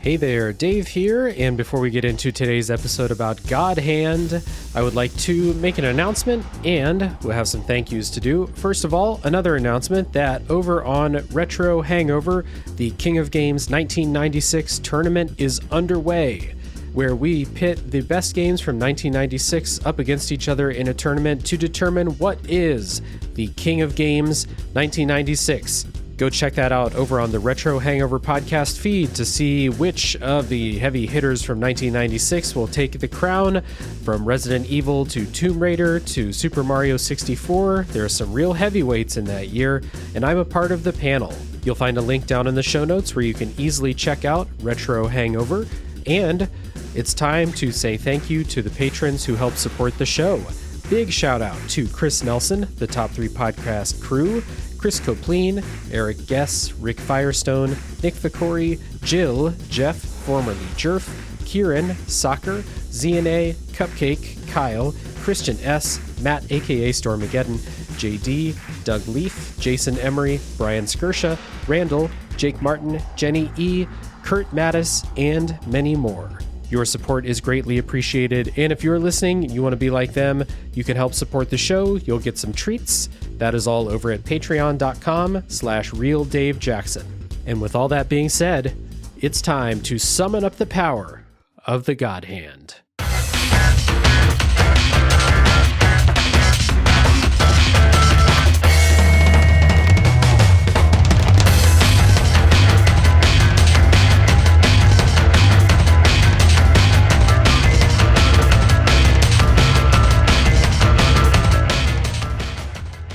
Hey there, Dave here, and before we get into today's episode about God Hand, I would like to make an announcement, and we'll have some thank yous to do. First of all, another announcement that over on Retro Hangover, the King of Games 1996 tournament is underway, where we pit the best games from 1996 up against each other in a tournament to determine what is the King of Games 1996. Go check that out over on the Retro Hangover podcast feed to see which of the heavy hitters from 1996 will take the crown. From Resident Evil to Tomb Raider to Super Mario 64, there are some real heavyweights in that year, and I'm a part of the panel. You'll find a link down in the show notes where you can easily check out Retro Hangover, and it's time to say thank you to the patrons who help support the show. Big shout out to Chris Nelson, the Top 3 Podcast crew, Chris Copleen, Eric Guess, Rick Firestone, Nick Ficori, Jill, Jeff, formerly Jerf, Kieran, Soccer, ZNA, Cupcake, Kyle, Christian S, Matt aka Stormageddon, JD, Doug Leaf, Jason Emery, Brian Skirsha, Randall, Jake Martin, Jenny E, Kurt Mattis, and many more. Your support is greatly appreciated, and if you're listening, you want to be like them, you can help support the show. You'll get some treats. That is all over at patreon.com/RealDaveJackson. And with all that being said, it's time to summon up the power of the God Hand.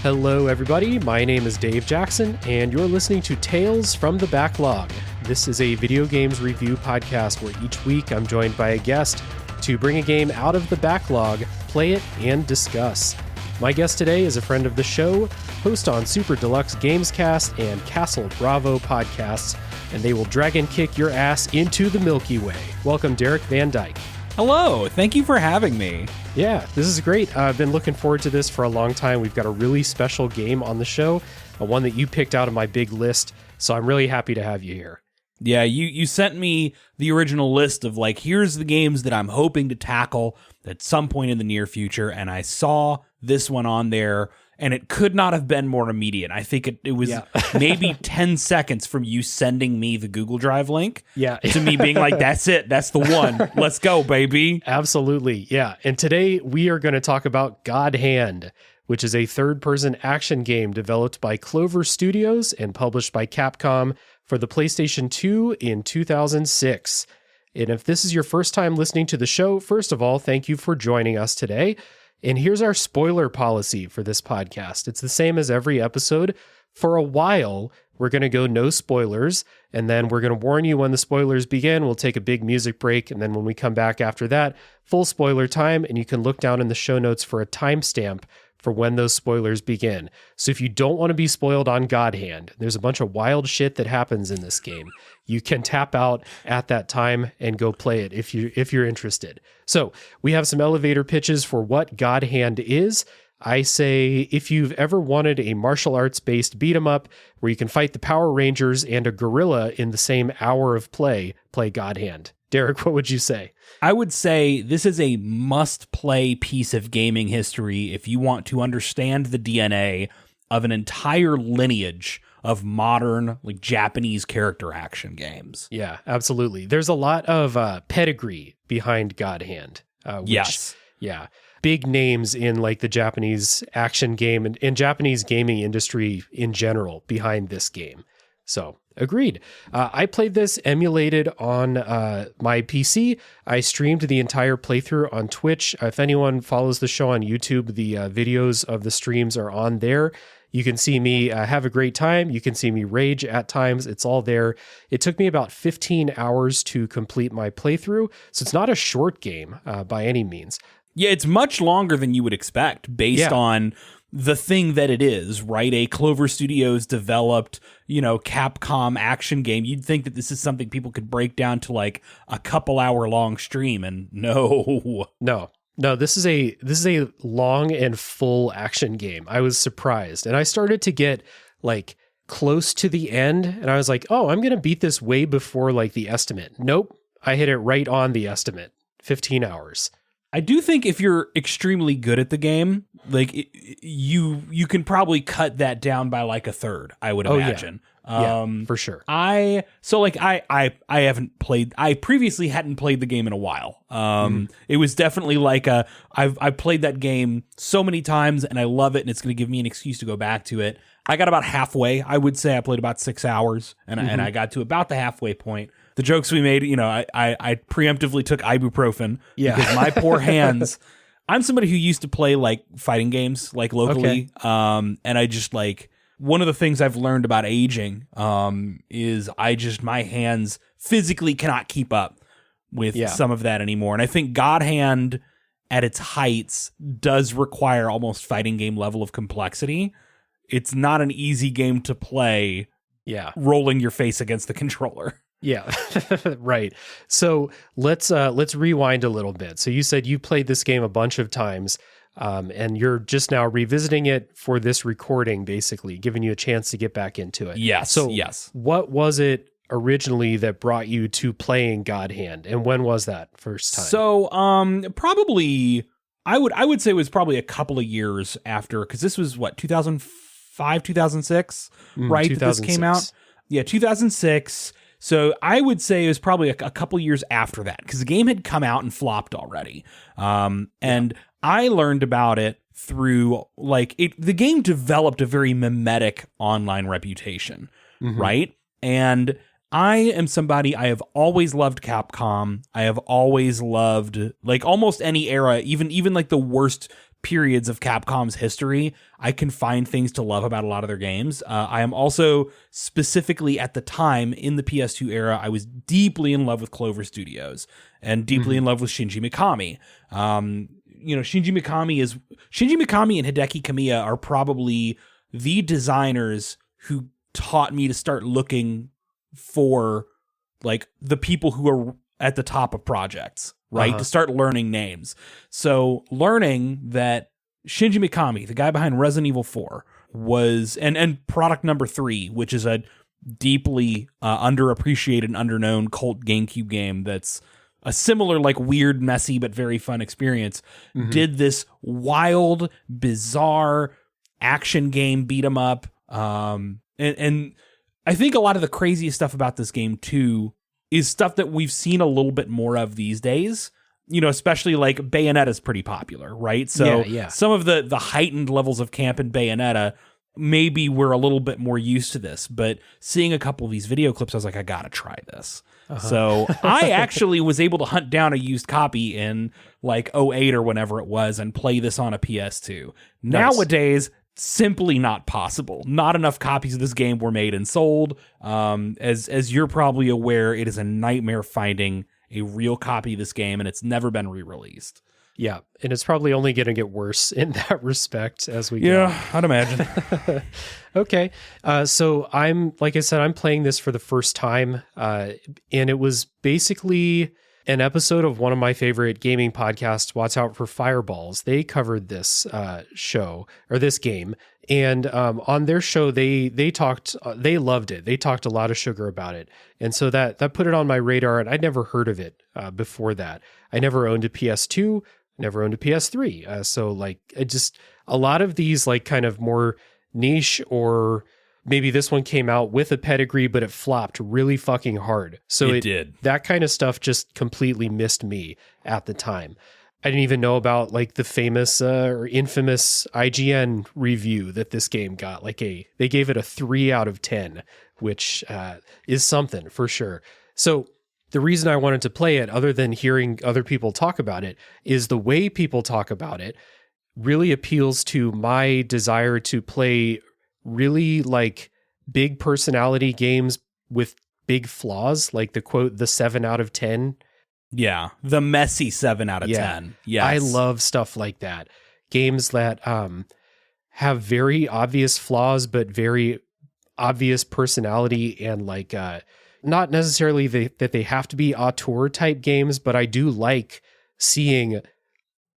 Hello everybody, my name is Dave Jackson, and you're listening to Tales from the Backlog. This is a video games review podcast where each week I'm joined by a guest to bring a game out of the backlog, play it, and discuss. My guest today is a friend of the show, host on Super Deluxe GamesCast and Castle Bravo podcasts, and they will dragon kick your ass into the Milky Way. Welcome, Derek Van Dyke. Hello, thank you for having me. Yeah, this is great. I've been looking forward to this for a long time. We've got a really special game on the show, one that you picked out of my big list, so I'm really happy to have you here. Yeah, you sent me the original list of here's the games that I'm hoping to tackle at some point in the near future, and I saw this one on there, and it could not have been more immediate. I think it was maybe 10 seconds from you sending me the Google Drive link to me being like, that's it, that's the one, let's go, baby. Absolutely, yeah. And today we are going to talk about God Hand, which is a third-person action game developed by Clover Studios and published by Capcom for the PlayStation 2 in 2006. And if this is your first time listening to the show, first of all, thank you for joining us today. And here's our spoiler policy for this podcast. It's the same as every episode. For a while, we're going to go no spoilers, and then we're going to warn you when the spoilers begin. We'll take a big music break, and then when we come back after that, full spoiler time, and you can look down in the show notes for a timestamp for when those spoilers begin. So if you don't want to be spoiled on God Hand, there's a bunch of wild shit that happens in this game. You can tap out at that time and go play it if you're interested. So we have some elevator pitches for what God Hand is. I say if you've ever wanted a martial arts based beat 'em up where you can fight the Power Rangers and a gorilla in the same hour of play God Hand. Derek, what would you say? I would say this is a must-play piece of gaming history if you want to understand the DNA of an entire lineage of modern, Japanese character action games. Yeah, absolutely. There's a lot of pedigree behind God Hand. Yes. Yeah. Big names in the Japanese action game and Japanese gaming industry in general behind this game. So, agreed. I played this emulated on my PC. I streamed the entire playthrough on Twitch. If anyone follows the show on YouTube, the videos of the streams are on there. You can see me have a great time. You can see me rage at times. It's all there. It took me about 15 hours to complete my playthrough, so it's not a short game by any means. Yeah, it's much longer than you would expect based on the thing that it is, right? A Clover Studios developed, Capcom action game. You'd think that this is something people could break down to a couple hour long stream, and no, this is a long and full action game. I was surprised, and I started to get close to the end and I was like, oh, I'm going to beat this way before like the estimate. Nope. I hit it right on the estimate, 15 hours. I do think if you're extremely good at the game, like you can probably cut that down by like a third, I would imagine. Yeah, for sure. I previously hadn't played the game in a while. It was definitely like I've played that game so many times and I love it and it's going to give me an excuse to go back to it. I got about halfway. I would say I played about 6 hours and I got to about the halfway point. The jokes we made, I preemptively took ibuprofen because my poor hands. I'm somebody who used to play like fighting games like locally. Okay. And I just like, one of the things I've learned about aging is my hands physically cannot keep up with some of that anymore. And I think God Hand at its heights does require almost fighting game level of complexity. It's not an easy game to play rolling your face against the controller. Yeah, right. So let's rewind a little bit. So you said you played this game a bunch of times. And you're just now revisiting it for this recording, basically, giving you a chance to get back into it. Yes. So yes. What was it originally that brought you to playing God Hand, and when was that first time? So, probably I would say it was probably a couple of years after, because this was what 2005, 2006, right? 2006. That this came out. Yeah, 2006. So I would say it was probably a couple years after that, because the game had come out and flopped already. And I learned about it through the game developed a very mimetic online reputation, right? And I am somebody, I have always loved Capcom. I have always loved like almost any era, even like the worst periods of Capcom's history. I can find things to love about a lot of their games. I am also specifically at the time in the PS2 era, I was deeply in love with Clover Studios and deeply in love with Shinji Mikami. Shinji Mikami and Hideki Kamiya are probably the designers who taught me to start looking for like the people who are at the top of projects, right? To start learning names. So learning that Shinji Mikami, the guy behind Resident Evil 4, was and product number 3, which is a deeply underappreciated and underknown cult GameCube game that's a similar, like, weird, messy, but very fun experience, did this wild, bizarre action game beat 'em up. And I think a lot of the craziest stuff about this game, too, is stuff that we've seen a little bit more of these days. Especially like Bayonetta's pretty popular, right? So some of the heightened levels of camp in Bayonetta, maybe we're a little bit more used to this, but seeing a couple of these video clips, I was like, I gotta try this. So I actually was able to hunt down a used copy in like 2008 or whenever it was and play this on a PS2. Nice. Nowadays, simply not possible. Not enough copies of this game were made and sold. As you're probably aware, it is a nightmare finding a real copy of this game, and it's never been re-released. Yeah, and it's probably only going to get worse in that respect as we go. Yeah, I'd imagine. Okay, so I'm playing this for the first time, and it was basically an episode of one of my favorite gaming podcasts, Watch Out for Fireballs. They covered this show, or this game, and on their show, they talked, they loved it. They talked a lot of sugar about it, and so that put it on my radar, and I'd never heard of it before that. I never owned a PS2, never owned a PS3, so like a lot of these like kind of more niche, or maybe this one came out with a pedigree, but it flopped really fucking hard. So it did. That kind of stuff just completely missed me at the time. I didn't even know about like the famous or infamous IGN review that this game got. They gave it a 3 out of 10, which is something for sure. So the reason I wanted to play it, other than hearing other people talk about it, is the way people talk about it really appeals to my desire to play really like big personality games with big flaws, like the 7 out of 10. Yeah, the messy 7 out of 10. Yes. I love stuff like that. Games that have very obvious flaws, but very obvious personality, and like not necessarily that they have to be auteur type games, but I do like seeing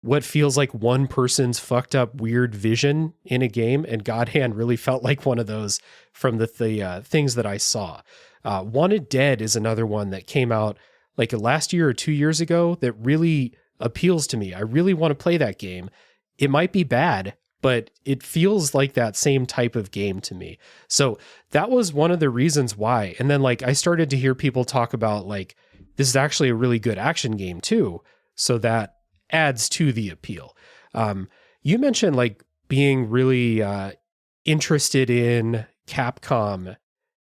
what feels like one person's fucked up weird vision in a game, and God Hand really felt like one of those from the things that I saw. Wanted Dead is another one that came out like last year or 2 years ago that really appeals to me. I really want to play that game. It might be bad, but it feels like that same type of game to me. So that was one of the reasons why. And then like I started to hear people talk about like, this is actually a really good action game too. So that adds to the appeal. You mentioned like being really interested in Capcom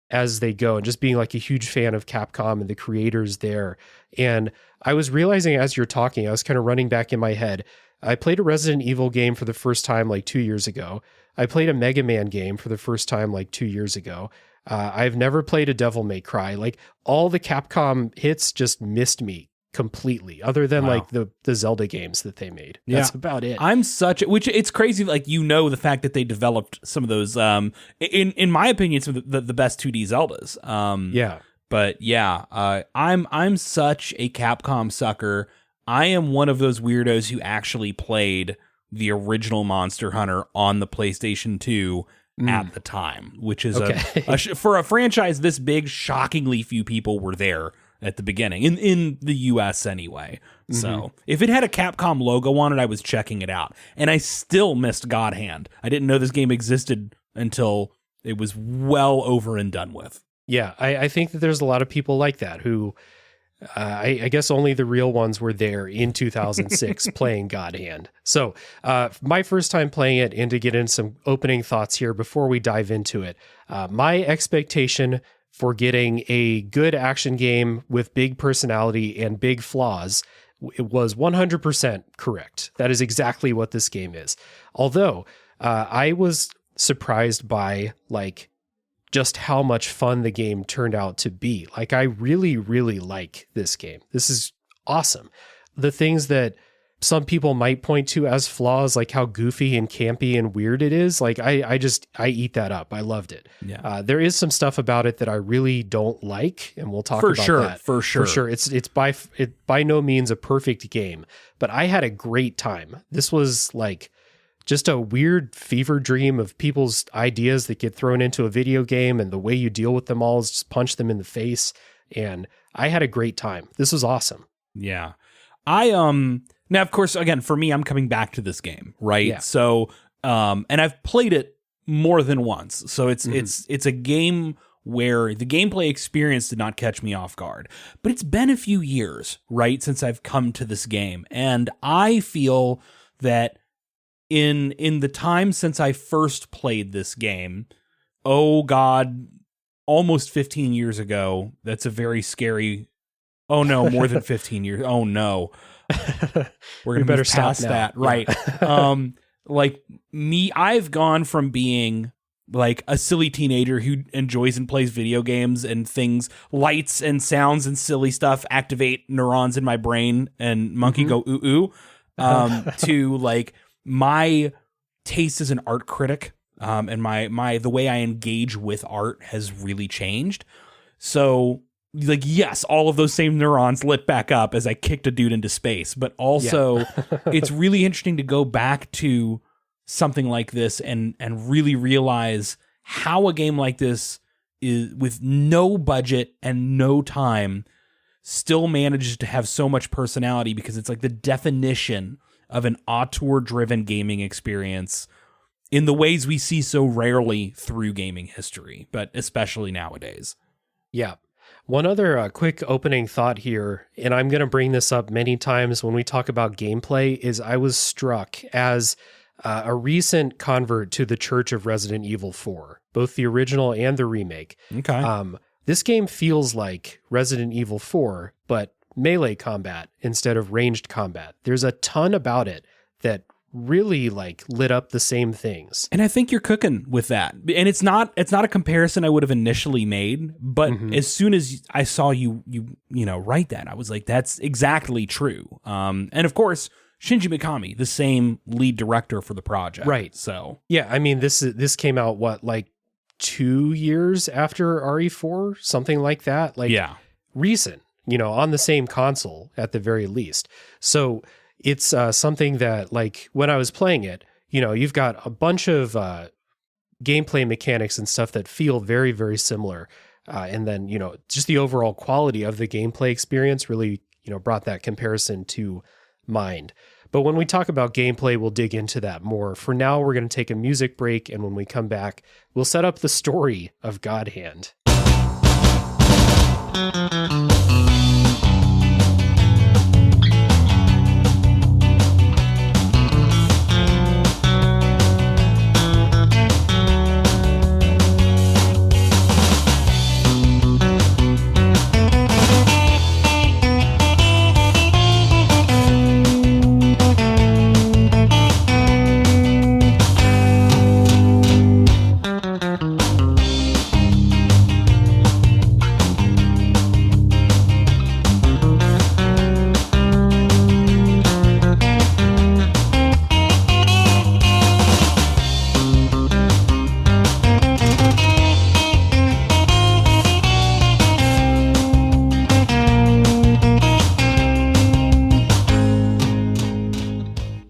as they go and just being like a huge fan of Capcom and the creators there. And I was realizing as you're talking, I was kind of running back in my head. I played a Resident Evil game for the first time like 2 years ago. I played a Mega Man game for the first time like 2 years ago. I've never played a Devil May Cry. Like all the Capcom hits just missed me completely, other than like the Zelda games that they made. That's about it. Which it's crazy, like, the fact that they developed some of those, in my opinion, some of the best 2D Zeldas. But I'm such a Capcom sucker. I am one of those weirdos who actually played the original Monster Hunter on the PlayStation 2 at the time, which is for a franchise this big, shockingly few people were there at the beginning, in the US anyway. So if it had a Capcom logo on it, I was checking it out. And I still missed God Hand. I didn't know this game existed until it was well over and done with. Yeah, I think that there's a lot of people like that who, I guess only the real ones were there in 2006 playing God Hand. So my first time playing it, and to get in some opening thoughts here before we dive into it, my expectation for getting a good action game with big personality and big flaws, it was 100% correct. That is exactly what this game is. Although I was surprised by like just how much fun the game turned out to be. Like I really, really like this game. This is awesome. The things that some people might point to as flaws, like how goofy and campy and weird it is, like I eat that up. I loved it. Yeah. There is some stuff about it that I really don't like, and we'll talk about that. For sure. It's by no means a perfect game, but I had a great time. This was like just a weird fever dream of people's ideas that get thrown into a video game, and the way you deal with them all is just punch them in the face. And I had a great time. This was awesome. Yeah. Now, of course, again, for me, I'm coming back to this game, right? Yeah. So, and I've played it more than once. So it's a game where the gameplay experience did not catch me off guard. But it's been a few years, right, since I've come to this game. And I feel that in the time since I first played this game, oh God, almost 15 years ago, that's a very scary, oh no, more than 15 years, oh no. We're gonna better stop that, right? Like me, I've gone from being like a silly teenager who enjoys and plays video games, and things, lights and sounds and silly stuff activate neurons in my brain and monkey go ooh ooh, to like my taste as an art critic, and my the way I engage with art has really changed. So like, yes, all of those same neurons lit back up as I kicked a dude into space, but also it's really interesting to go back to something like this and really realize how a game like this is, with no budget and no time, still manages to have so much personality, because it's like the definition of an auteur-driven gaming experience in the ways we see so rarely through gaming history, but especially nowadays. Yeah. One other quick opening thought here, and I'm going to bring this up many times when we talk about gameplay, is I was struck as a recent convert to the Church of Resident Evil 4, both the original and the remake. Okay. This game feels like Resident Evil 4, but melee combat instead of ranged combat. There's a ton about it that really like lit up the same things. And I think you're cooking with that. And it's not a comparison I would have initially made, but as soon as I saw you write that, I was like, that's exactly true. And of course, Shinji Mikami, the same lead director for the project. Right. So yeah, I mean, this came out like 2 years after RE4, something like that. Like, yeah, recent, on the same console at the very least. So it's something that, like, when I was playing it, you've got a bunch of gameplay mechanics and stuff that feel very, very similar. And then, just the overall quality of the gameplay experience really, brought that comparison to mind. But when we talk about gameplay, we'll dig into that more. For now, we're going to take a music break, and when we come back, we'll set up the story of God Hand.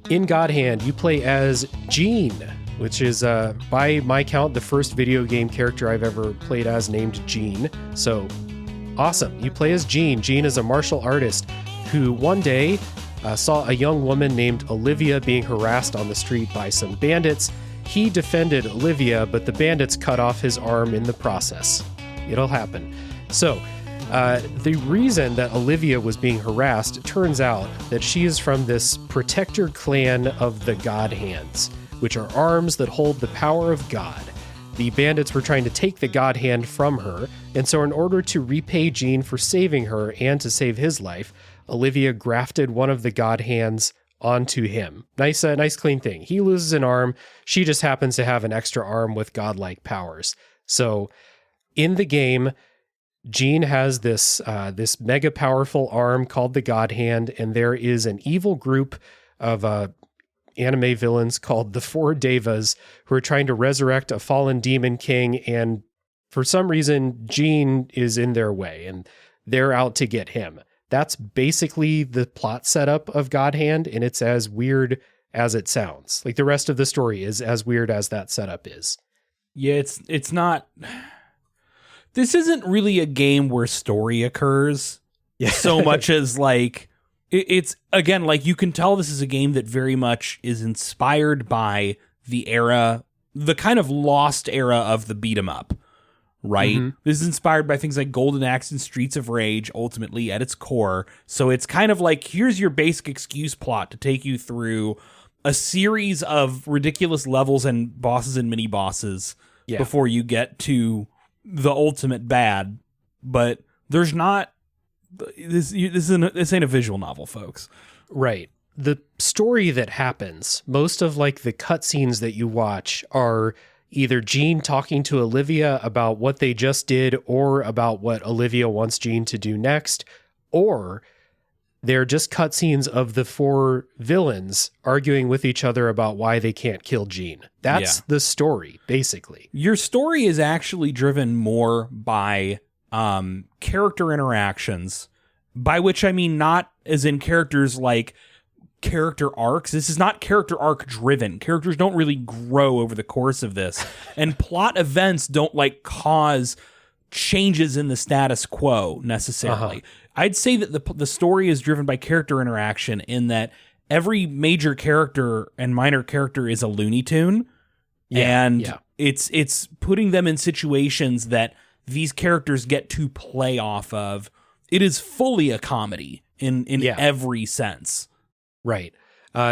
In God Hand, you play as Jean, which is, by my count, the first video game character I've ever played as named Jean. So, awesome. You play as Jean. Jean is a martial artist who one day saw a young woman named Olivia being harassed on the street by some bandits. He defended Olivia, but the bandits cut off his arm in the process. It'll happen. So, the reason that Olivia was being harassed, it turns out that she is from this protector clan of the God Hands, which are arms that hold the power of God. The bandits were trying to take the God Hand from her, and so in order to repay Jean for saving her and to save his life, Olivia grafted one of the God Hands onto him. Nice clean thing. He loses an arm. She just happens to have an extra arm with godlike powers. So in the game, Jean has this mega powerful arm called the God Hand, and there is an evil group of anime villains called the Four Devas who are trying to resurrect a fallen demon king, and for some reason, Jean is in their way, and they're out to get him. That's basically the plot setup of God Hand, and it's as weird as it sounds. Like, the rest of the story is as weird as that setup is. Yeah, it's not... This isn't really a game where story occurs so much as, like, it's, again, like, you can tell this is a game that very much is inspired by the era, the kind of lost era of the beat 'em up, right? Mm-hmm. This is inspired by things like Golden Axe and Streets of Rage, ultimately, at its core. So it's kind of like, here's your basic excuse plot to take you through a series of ridiculous levels and bosses and mini-bosses before you get to the ultimate bad, but there's not this ain't a visual novel, folks. Right. The story that happens, most of, like, the cutscenes that you watch are either Jean talking to Olivia about what they just did or about what Olivia wants Jean to do next, or they're just cutscenes of the four villains arguing with each other about why they can't kill Jean. That's the story, basically. Your story is actually driven more by character interactions, by which I mean not as in characters like character arcs. This is not character arc driven. Characters don't really grow over the course of this. And plot events don't, like, cause changes in the status quo necessarily. Uh-huh. I'd say that the story is driven by character interaction, in that every major character and minor character is a Looney Tune, and it's putting them in situations that these characters get to play off of. It is fully a comedy in every sense. Right.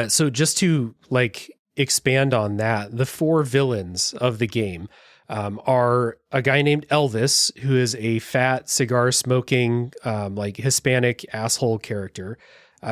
So just to, like, expand on that, the four villains of the game are a guy named Elvis, who is a fat, cigar-smoking, like, Hispanic asshole character.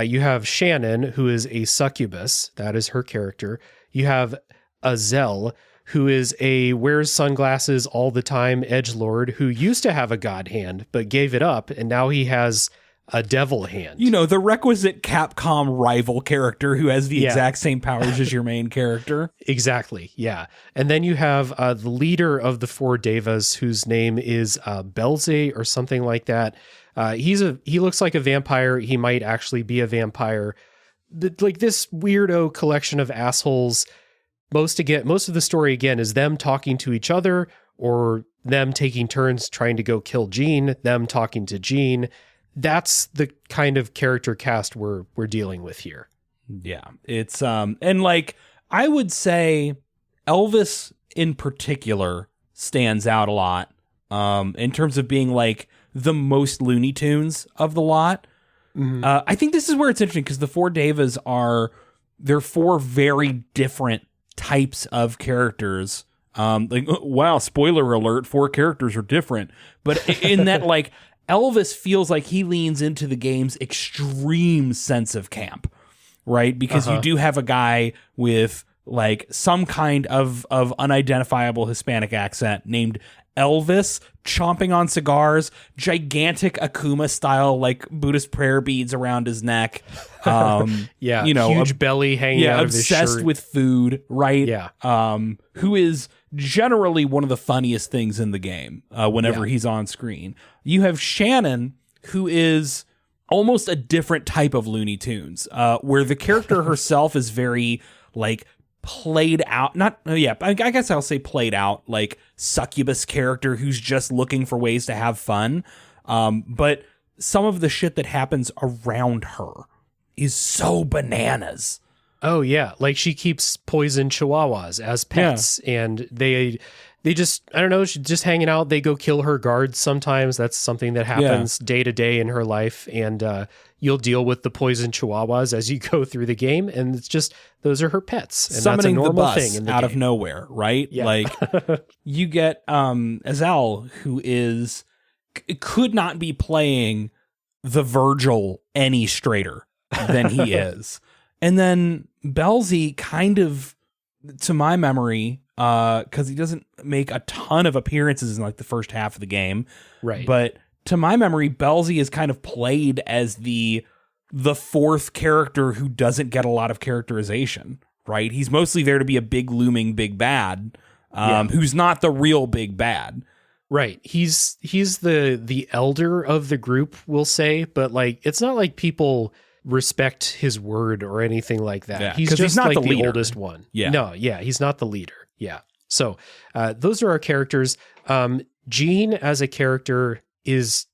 You have Shannon, who is a succubus. That is her character. You have Azel, who is a wears sunglasses all the time edgelord who used to have a God Hand, but gave it up, and now he has a devil hand. You know, the requisite Capcom rival character who has the exact same powers as your main character. Exactly, yeah. And then you have the leader of the Four Devas, whose name is Belze or something like that. He looks like a vampire. He might actually be a vampire. like this weirdo collection of assholes. Most of the story again is them talking to each other, or them taking turns trying to go kill Jean, them talking to Jean. That's the kind of character cast we're dealing with here. Yeah. It's and like I would say Elvis in particular stands out a lot in terms of being like the most Looney Tunes of the lot. Mm-hmm. I think this is where it's interesting because the four Devas they're four very different types of characters. Like, wow, spoiler alert, four characters are different. But in that, like, Elvis feels like he leans into the game's extreme sense of camp, right? Because you do have a guy with like some kind of unidentifiable Hispanic accent named Elvis, chomping on cigars, gigantic Akuma style like Buddhist prayer beads around his neck. Yeah, you know, huge belly hanging out of his shirt. Obsessed with food, right? Yeah. Who is generally one of the funniest things in the game whenever he's on screen. You have Shannon, who is almost a different type of Looney Tunes, where the character herself is very like played out, I guess I'll say played out, like succubus character who's just looking for ways to have fun. But some of the shit that happens around her is so bananas. Oh yeah, like she keeps poison chihuahuas as pets, and they just, I don't know, she's just hanging out. They go kill her guards sometimes. That's something that happens day to day in her life, and you'll deal with the poison chihuahuas as you go through the game, and it's just, those are her pets, and summoning that's a normal the bus thing in the out game. Of nowhere, right? Yeah. Like you get Azal, who could not be playing the Virgil any straighter than he is. And then Belzy kind of, to my memory, because he doesn't make a ton of appearances in like the first half of the game. Right. But to my memory, Belzy is kind of played as the fourth character who doesn't get a lot of characterization, right? He's mostly there to be a big looming big bad, who's not the real big bad. Right. He's the elder of the group, we'll say, but like it's not like people respect his word or anything like that. Yeah, he's just not like the oldest one. Yeah. No, yeah, he's not the leader. Yeah. So those are our characters. Jean as a character is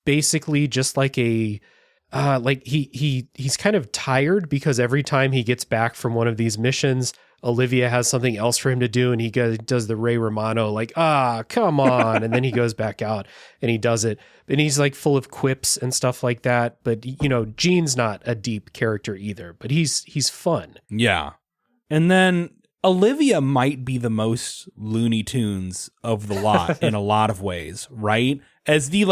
basically just like a like he's kind of tired because every time he gets back from one of these missions, Olivia has something else for him to do, and he does the Ray Romano, like, come on. And then he goes back out and he does it. And he's like full of quips and stuff like that. But, you know, Gene's not a deep character either, but he's fun. Yeah. And then Olivia might be the most Looney Tunes of the lot in a lot of ways, right? As the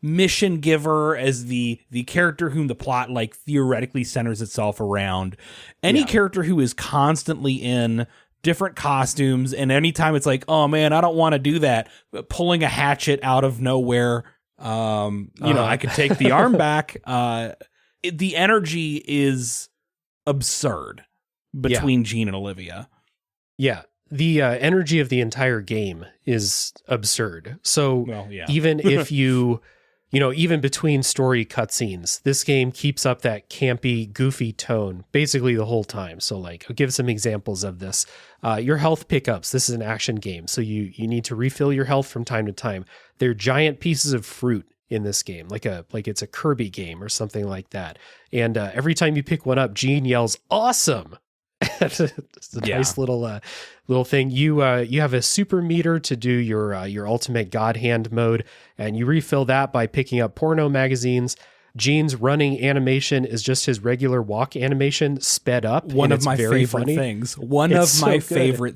mission giver, as the character whom the plot like theoretically centers itself around. Any character who is constantly in different costumes, and anytime it's like, oh man, I don't want to do that, pulling a hatchet out of nowhere, I could take the arm back. The energy is absurd between Jean and Olivia. Yeah. The energy of the entire game is absurd. So even if even between story cutscenes, this game keeps up that campy, goofy tone basically the whole time. So like, I'll give some examples of this. Your health pickups. This is an action game, so you need to refill your health from time to time. They're giant pieces of fruit in this game, like it's a Kirby game or something like that. And every time you pick one up, Jean yells, "Awesome!" It's a nice little thing. You have a super meter to do your ultimate God Hand mode, and you refill that by picking up porno magazines. Gene's running animation is just his regular walk animation sped up. One of my favorite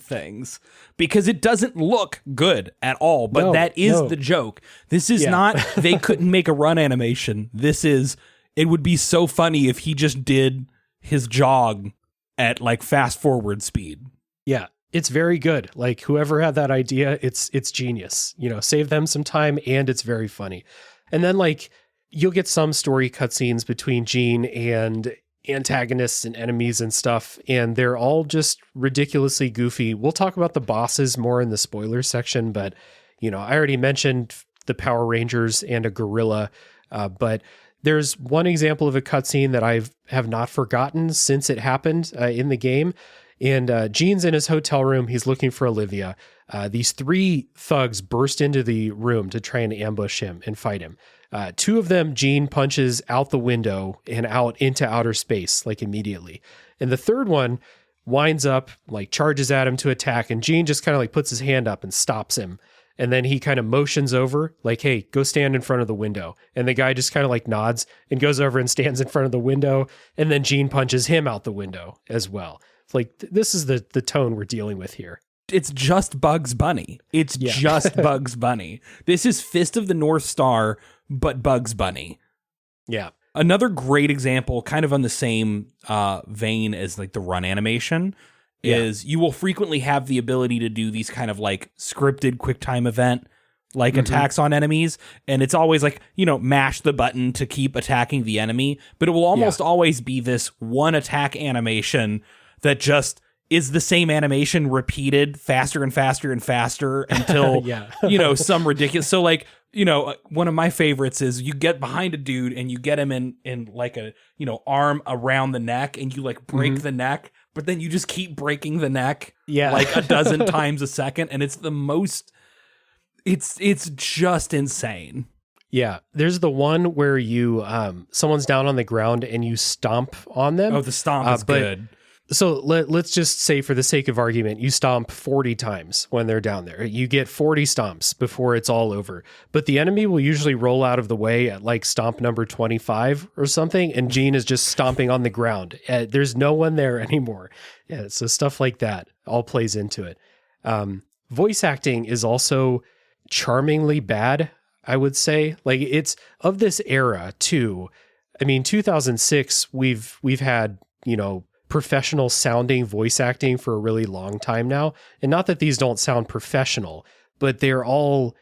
things. Because it doesn't look good at all, but that is the joke. This is not, they couldn't make a run animation. It would be so funny if he just did his jog at like fast forward speed. Yeah, it's very good. Like whoever had that idea, it's genius. You know, save them some time, and it's very funny. And then like you'll get some story cutscenes between Jean and antagonists and enemies and stuff, and they're all just ridiculously goofy. We'll talk about the bosses more in the spoiler section, but you know, I already mentioned the Power Rangers and a gorilla, but There's one example of a cutscene that I have not forgotten since it happened in the game. And Gene's in his hotel room. He's looking for Olivia. These 3 thugs burst into the room to try and ambush him and fight him. 2 of them, Gene punches out the window and out into outer space, like immediately. And the third one winds up, like charges at him to attack. And Gene just kind of like puts his hand up and stops him. And then he kind of motions over like, hey, go stand in front of the window. And the guy just kind of like nods and goes over and stands in front of the window. And then Gene punches him out the window as well. It's like, this is the tone we're dealing with here. It's just Bugs Bunny. It's just Bugs Bunny. This is Fist of the North Star, but Bugs Bunny. Yeah. Another great example, kind of on the same vein as like the run animation, is you will frequently have the ability to do these kind of like scripted quick time event like attacks on enemies. And it's always like, mash the button to keep attacking the enemy. But it will almost always be this one attack animation that just is the same animation repeated faster and faster and faster until, some ridiculous. So like, one of my favorites is you get behind a dude and you get him in like a, arm around the neck and you like break the neck, but then you just keep breaking the neck like a dozen times a second. And it's the most, it's just insane. Yeah. There's the one where you, someone's down on the ground and you stomp on them. Oh, the stomp is good. So let's just say for the sake of argument, you stomp 40 times when they're down there. You get 40 stomps before it's all over. But the enemy will usually roll out of the way at like stomp number 25 or something, and Gene is just stomping on the ground. There's no one there anymore. Yeah, so stuff like that all plays into it. Voice acting is also charmingly bad, I would say. Like, it's of this era too. I mean, 2006, we've had, professional sounding voice acting for a really long time now. And not that these don't sound professional, but they're all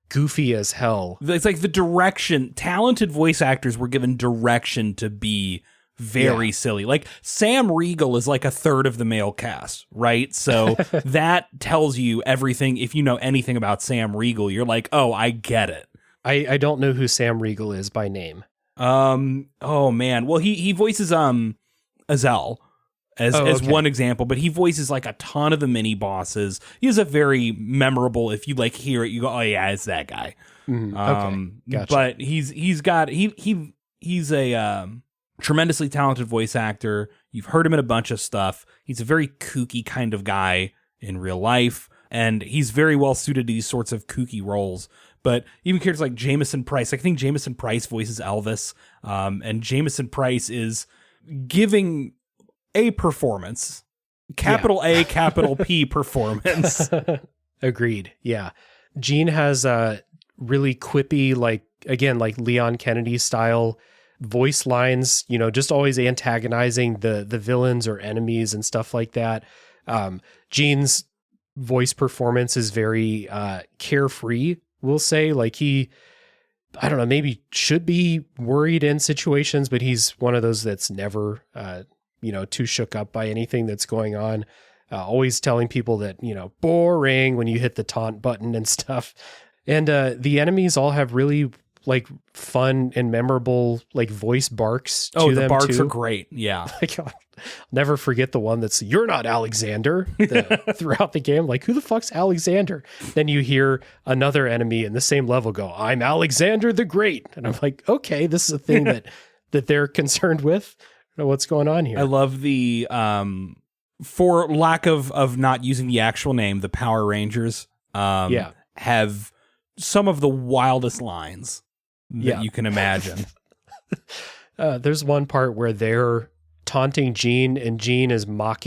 goofy as hell. It's like the direction, talented voice actors were given direction to be very silly. Like Sam Riegel is like a third of the male cast, right? So that tells you everything. If you know anything about Sam Riegel, you're like, oh, I get it. I don't know who Sam Riegel is by name. Oh man. Well, he voices Azel as one example, but he voices like a ton of the mini bosses. He is a very memorable, if you like hear it, you go, oh yeah, it's that guy. Okay, gotcha. But he's a tremendously talented voice actor. You've heard him in a bunch of stuff. He's a very kooky kind of guy in real life, and he's very well suited to these sorts of kooky roles. But even characters like Jameson Price, I think Jameson Price voices Elvis, and Jameson Price is giving a performance, capital A, capital P performance. Agreed. Yeah. Gene has a really quippy, like Leon Kennedy style voice lines, just always antagonizing the villains or enemies and stuff like that. Gene's voice performance is very carefree, we'll say. Like I don't know, maybe should be worried in situations, but he's one of those that's never too shook up by anything that's going on. Always telling people that, boring when you hit the taunt button and stuff. And the enemies all have really like fun and memorable like voice barks to them. Oh, the barks too. are great. Yeah. Like, I'll never forget the one that's, "You're not Alexander," throughout the game. Like, who the fuck's Alexander? Then you hear another enemy in the same level go, "I'm Alexander the Great." And I'm like, okay, this is a thing that they're concerned with. I don't know what's going on here. I love the, for lack of not using the actual name, the Power Rangers have some of the wildest lines that you can imagine. There's one part where they're taunting Gene, and Gene is mock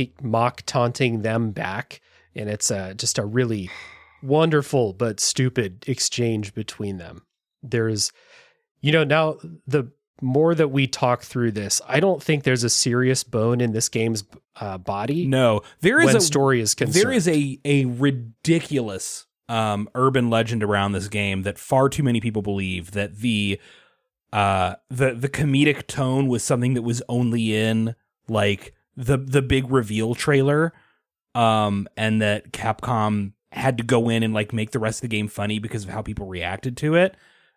taunting them back, and it's just a really wonderful but stupid exchange between them. There's, now the more that we talk through this, I don't think there's a serious bone in this game's body. No, there is when story is concerned. There is a ridiculous urban legend around this game that far too many people believe that the comedic tone was something that was only in like the big reveal trailer, and that Capcom had to go in and like make the rest of the game funny because of how people reacted to it.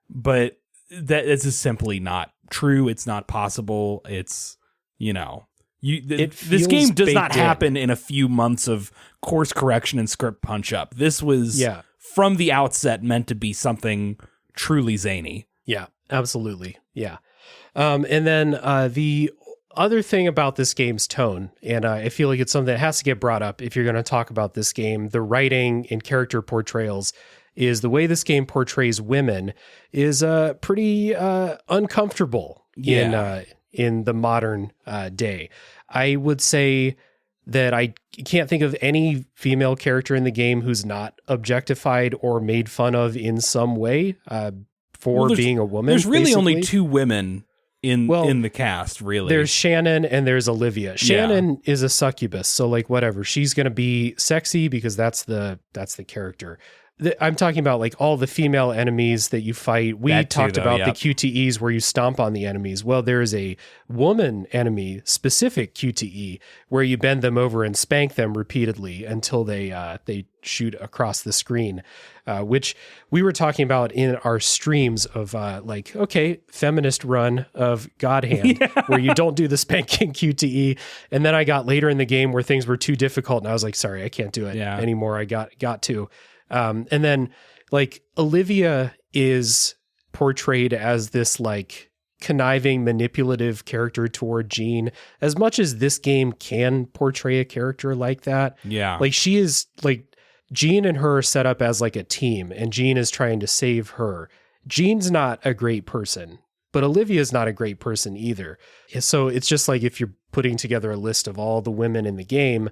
But that this is simply not true. It's not possible. It's, this game does not happen in a few months of course correction and script punch up. This was from the outset meant to be something truly zany. Yeah, absolutely. Yeah. And then the other thing about this game's tone, and I feel like it's something that has to get brought up if you're going to talk about this game, the writing and character portrayals, is the way this game portrays women is pretty uncomfortable in the modern day. I would say that I can't think of any female character in the game who's not objectified or made fun of in some way for being a woman. There's really only two women in the cast, really. There's Shannon and there's Olivia. Shannon is a succubus, so like whatever. She's going to be sexy because that's the character. I'm talking about like all the female enemies that you fight. We talked about the QTEs where you stomp on the enemies. Well, there is a woman enemy specific QTE where you bend them over and spank them repeatedly until they shoot across the screen, which we were talking about in our streams of feminist run of God Hand where you don't do the spanking QTE. And then I got later in the game where things were too difficult and I was like, sorry, I can't do it anymore. I got to. And then like Olivia is portrayed as this like conniving, manipulative character toward Jean. As much as this game can portray a character like that. Yeah. Like she is like Jean and her are set up as like a team and Jean is trying to save her. Jean's not a great person, but Olivia is not a great person either. So it's just like if you're putting together a list of all the women in the game,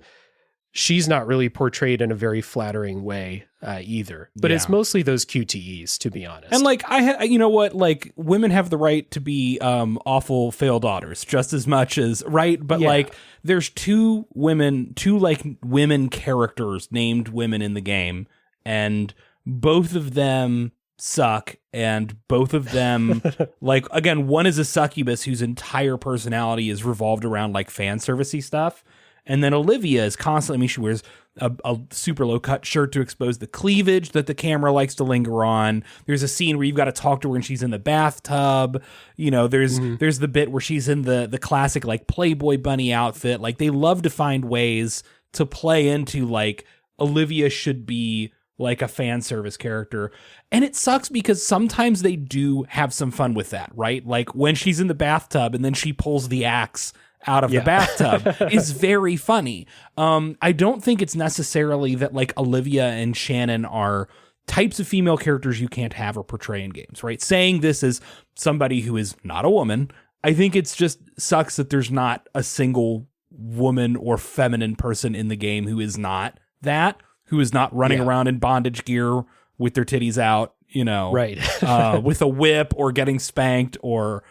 she's not really portrayed in a very flattering way either. But it's mostly those QTEs, to be honest. And like, like women have the right to be awful failed daughters just as much as, right? But like, there's two women characters named women in the game, and both of them suck, and both of them, like, again, one is a succubus whose entire personality is revolved around like fan servicey stuff. And then Olivia is constantly, she wears a super low cut shirt to expose the cleavage that the camera likes to linger on. There's a scene where you've got to talk to her and she's in the bathtub. There's the bit where she's in the classic like Playboy bunny outfit. Like they love to find ways to play into like Olivia should be like a fan service character. And it sucks because sometimes they do have some fun with that, right? Like when she's in the bathtub and then she pulls the axe out of the bathtub is very funny. I don't think it's necessarily that like Olivia and Shannon are types of female characters you can't have or portray in games, right? Saying this as somebody who is not a woman, I think it's just sucks that there's not a single woman or feminine person in the game who is not running around in bondage gear with their titties out, right. With a whip or getting spanked or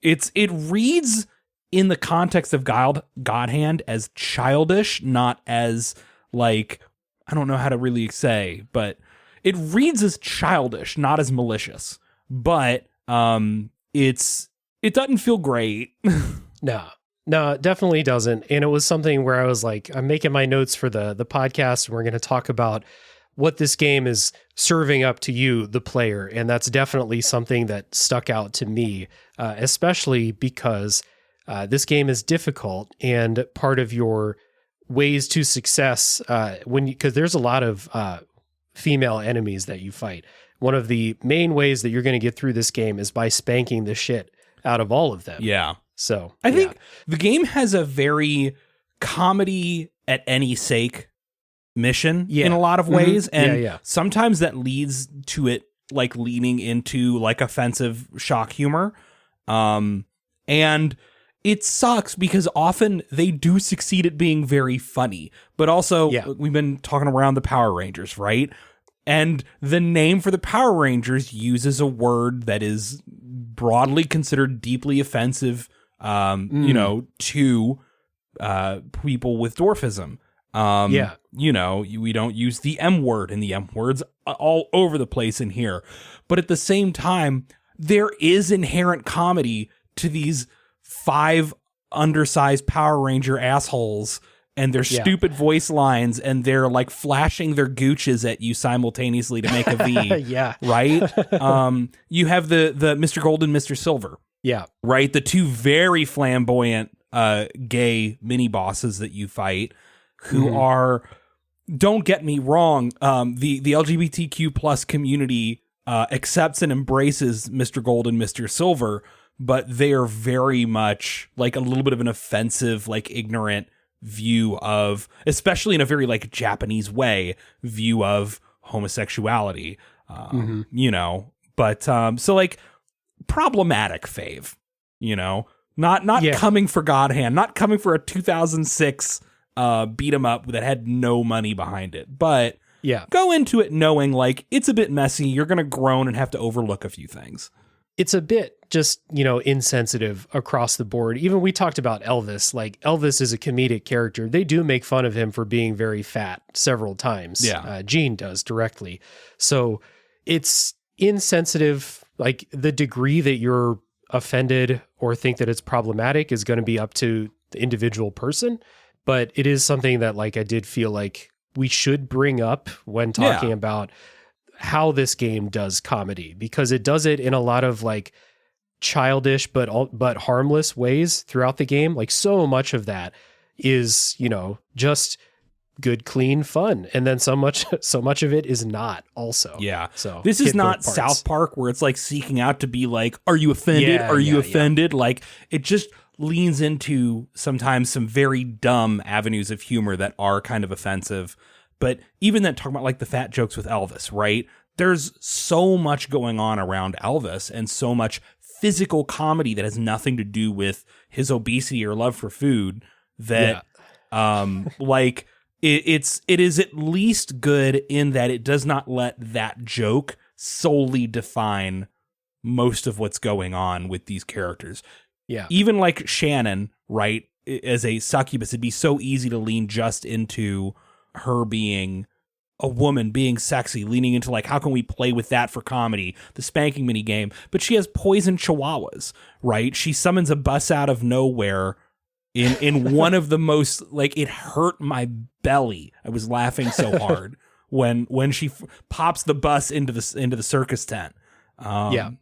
it reads in the context of God Hand as childish, not as like, I don't know how to really say, but it reads as childish, not as malicious. But it doesn't feel great. No, it definitely doesn't. And it was something where I was like, I'm making my notes for the podcast, and we're going to talk about what this game is serving up to you, the player. And that's definitely something that stuck out to me, especially because this game is difficult, and part of your ways to success because there's a lot of female enemies that you fight. One of the main ways that you're going to get through this game is by spanking the shit out of all of them. Yeah. So I think the game has a very comedy at any sake mission in a lot of ways. And sometimes that leads to it like leaning into like offensive shock humor. And it sucks because often they do succeed at being very funny, but also we've been talking around the Power Rangers, right? And the name for the Power Rangers uses a word that is broadly considered deeply offensive, to people with dwarfism. We don't use the M word, and the M word's all over the place in here. But at the same time, there is inherent comedy to these 5 undersized Power Ranger assholes and their stupid voice lines, and they're like flashing their gooches at you simultaneously to make a V. Yeah. Right? You have the Mr. Gold and Mr. Silver. Yeah. Right? The two very flamboyant gay mini bosses that you fight, who are, don't get me wrong, the LGBTQ plus community accepts and embraces Mr. Gold and Mr. Silver, but they are very much like a little bit of an offensive, like ignorant view of, especially in a very like Japanese way, view of homosexuality, you know, but so like problematic fave, you know, not coming for God Hand, not coming for a 2006 beat 'em up that had no money behind it, but go into it knowing like it's a bit messy. You're going to groan and have to overlook a few things. It's a bit just, you know, insensitive across the board. Even we talked about Elvis. Like, Elvis is a comedic character. They do make fun of him for being very fat several times. Yeah. Gene does directly. So it's insensitive. Like, the degree that you're offended or think that it's problematic is going to be up to the individual person. But it is something that, like, I did feel like we should bring up when talking about how this game does comedy, because it does it in a lot of like childish but harmless ways throughout the game. Like, so much of that is, you know, just good, clean fun, and then so much of it is not also. Yeah. So this is not South Park where it's like seeking out to be like, are you offended? Are you offended? Like, it just leans into sometimes some very dumb avenues of humor that are kind of offensive. But even then, talking about like the fat jokes with Elvis, right? There's so much going on around Elvis and so much physical comedy that has nothing to do with his obesity or love for food that, like, it is at least good in that it does not let that joke solely define most of what's going on with these characters. Yeah. Even like Shannon, right? As a succubus, it'd be so easy to lean just into her being a woman, being sexy, leaning into like, how can we play with that for comedy? The spanking mini game. But she has poison chihuahuas, right? She summons a bus out of nowhere in one of the most, like, it hurt my belly. I was laughing so hard when she pops the bus into the circus tent.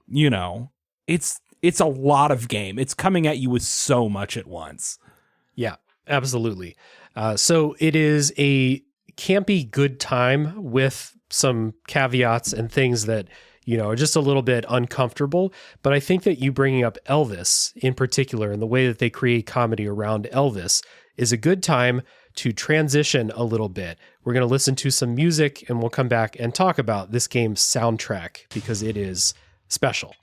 You know, it's a lot of game. It's coming at you with so much at once. Yeah, absolutely. So it is a campy good time with some caveats and things that, you know, are just a little bit uncomfortable. But I think that you bringing up Elvis in particular and the way that they create comedy around Elvis is a good time to transition a little bit. We're going to listen to some music and we'll come back and talk about this game's soundtrack because it is special.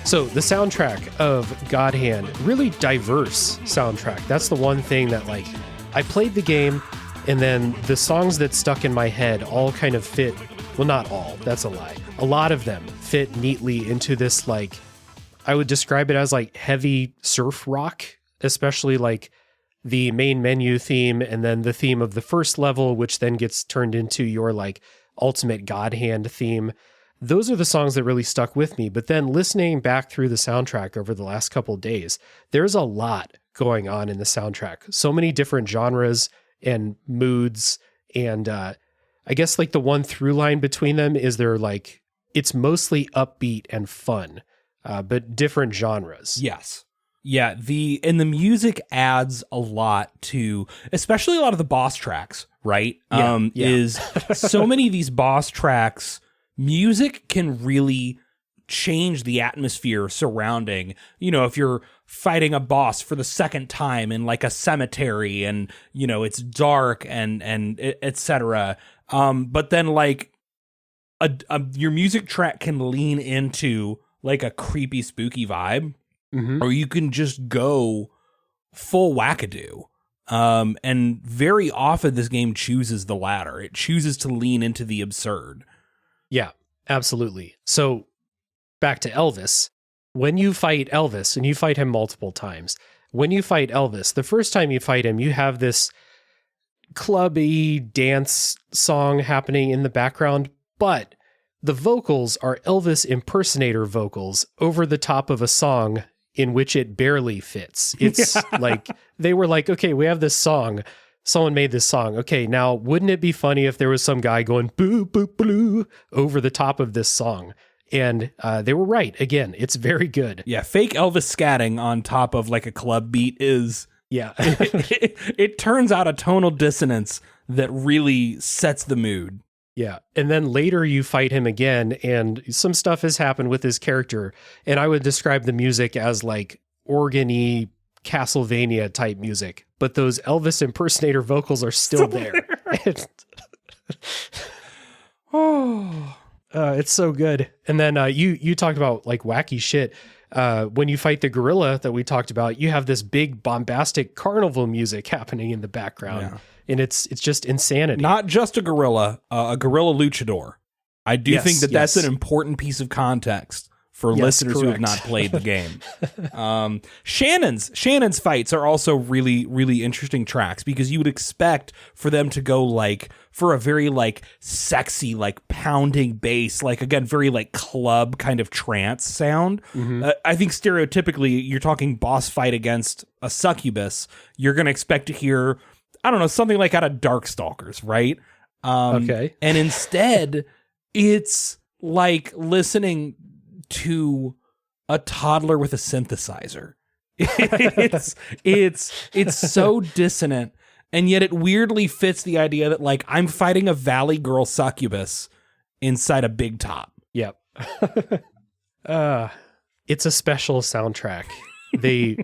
So the soundtrack of God Hand, really diverse soundtrack. That's the one thing that, like, I played the game and then the songs that stuck in my head all kind of fit. Well, not all, that's a lie. A lot of them fit neatly into this, like, I would describe it as like heavy surf rock, especially like the main menu theme and then the theme of the first level, which then gets turned into your like ultimate God Hand theme. Those are the songs that really stuck with me. But then listening back through the soundtrack over the last couple of days, there's a lot going on in the soundtrack. So many different genres and moods. And I guess like the one through line between them is they're like, it's mostly upbeat and fun, but different genres. Yes. Yeah. The music adds a lot to, especially a lot of the boss tracks, right? Is so many of these boss tracks, music can really change the atmosphere surrounding, you know, if you're fighting a boss for the second time in like a cemetery and, you know, it's dark and etc. But then like your music track can lean into like a creepy, spooky vibe, or you can just go full wackadoo. And very often this game chooses the latter. It chooses to lean into the absurd. Yeah, absolutely. So back to Elvis. When you fight Elvis, and you fight him multiple times, when you fight Elvis, the first time you fight him, you have this clubby dance song happening in the background, but the vocals are Elvis impersonator vocals over the top of a song in which it barely fits. It's like, they were like, okay, we have this song. Someone made this song. Okay, now wouldn't it be funny if there was some guy going boo, boo, blue over the top of this song? And they were right. Again, it's very good. Yeah, fake Elvis scatting on top of like a club beat is... Yeah. it turns out a tonal dissonance that really sets the mood. Yeah. And then later you fight him again, and some stuff has happened with his character. And I would describe the music as like organ-y Castlevania type music. But those Elvis impersonator vocals are still there. It's so good. And then you talked about like wacky shit. When you fight the gorilla that we talked about, you have this big bombastic carnival music happening in the background, and it's just insanity. Not just a gorilla luchador. I do think that that's an important piece of context for listeners who have not played the game. Shannon's fights are also really, really interesting tracks, because you would expect for them to go like for a very like sexy, like pounding bass, like again, very like club kind of trance sound. I think stereotypically you're talking boss fight against a succubus. You're going to expect to hear, I don't know, something like out of Darkstalkers, right? Okay. And instead it's like listening to a toddler with a synthesizer. It's so dissonant, and yet it weirdly fits the idea that like I'm fighting a Valley Girl succubus inside a big top. Yep. It's a special soundtrack. There's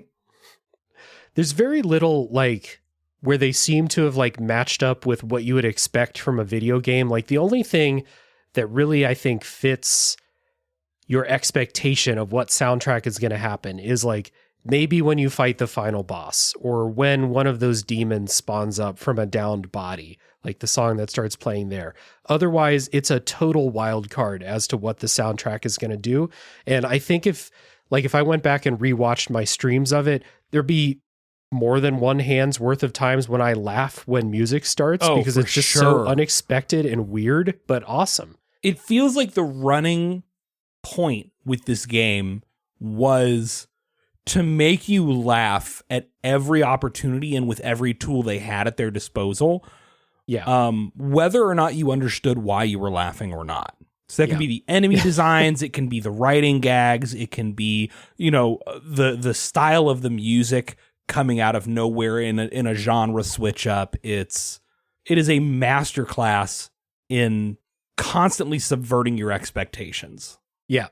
very little like where they seem to have like matched up with what you would expect from a video game. Like the only thing that really I think fits your expectation of what soundtrack is going to happen is like maybe when you fight the final boss, or when one of those demons spawns up from a downed body, like the song that starts playing there. Otherwise, it's a total wild card as to what the soundtrack is going to do. And I think if I went back and rewatched my streams of it, there'd be more than one hand's worth of times when I laugh when music starts, because it's just so unexpected and weird, but awesome. It feels like the running point with this game was to make you laugh at every opportunity and with every tool they had at their disposal. Yeah. Whether or not you understood why you were laughing or not. So that can be the enemy designs, it can be the writing gags, it can be, you know, the style of the music coming out of nowhere in a genre switch up. It is a masterclass in constantly subverting your expectations. Yeah,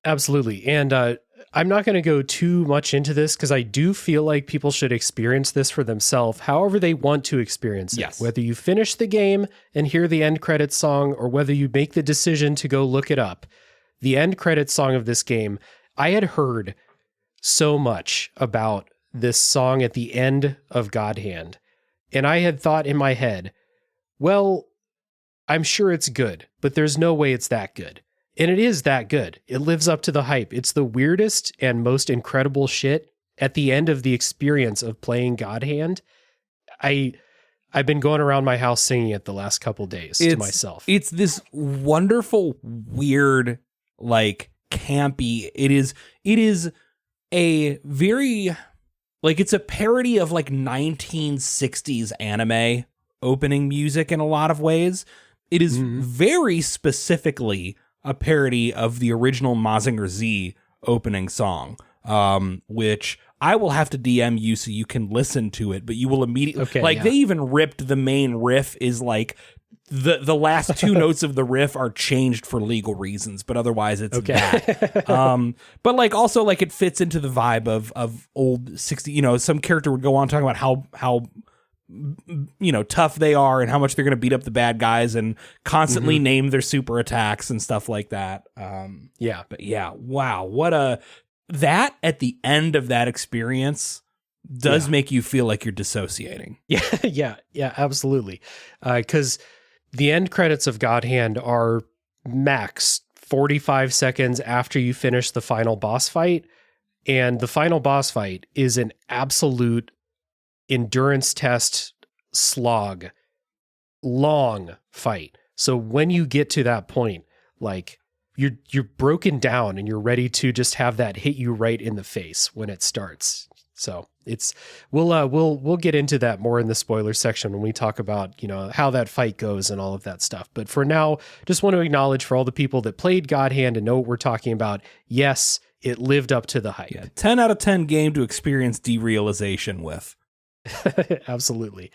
absolutely. And I'm not going to go too much into this because I do feel like people should experience this for themselves, however they want to experience it. Yes. Whether you finish the game and hear the end credits song, or whether you make the decision to go look it up. The end credits song of this game, I had heard so much about this song at the end of God Hand. And I had thought in my head, well, I'm sure it's good, but there's no way it's that good. And it is that good. It lives up to the hype. It's the weirdest and most incredible shit at the end of the experience of playing God Hand. I've been going around my house singing it the last couple days to myself. It's this wonderful, weird, like campy. It is a very, like, it's a parody of like 1960s anime opening music in a lot of ways. It is very specifically a parody of the original Mazinger Z opening song, which I will have to DM you so you can listen to it, but you will immediately, they even ripped the main riff is like, the last two notes of the riff are changed for legal reasons, but otherwise it's that. But like also like it fits into the vibe of old 60, you know, some character would go on talking about how tough they are and how much they're going to beat up the bad guys and constantly name their super attacks and stuff like that. But yeah, wow. That at the end of that experience does make you feel like you're dissociating. Yeah, absolutely. Because the end credits of God Hand are max 45 seconds after you finish the final boss fight. And the final boss fight is an absolute endurance test slog, long fight. So when you get to that point, like you're broken down and you're ready to just have that hit you right in the face when it starts. So we'll get into that more in the spoiler section when we talk about, how that fight goes and all of that stuff. But for now, just want to acknowledge for all the people that played God Hand and know what we're talking about. Yes, it lived up to the hype. Yeah, 10 out of 10 game to experience derealization with. Absolutely.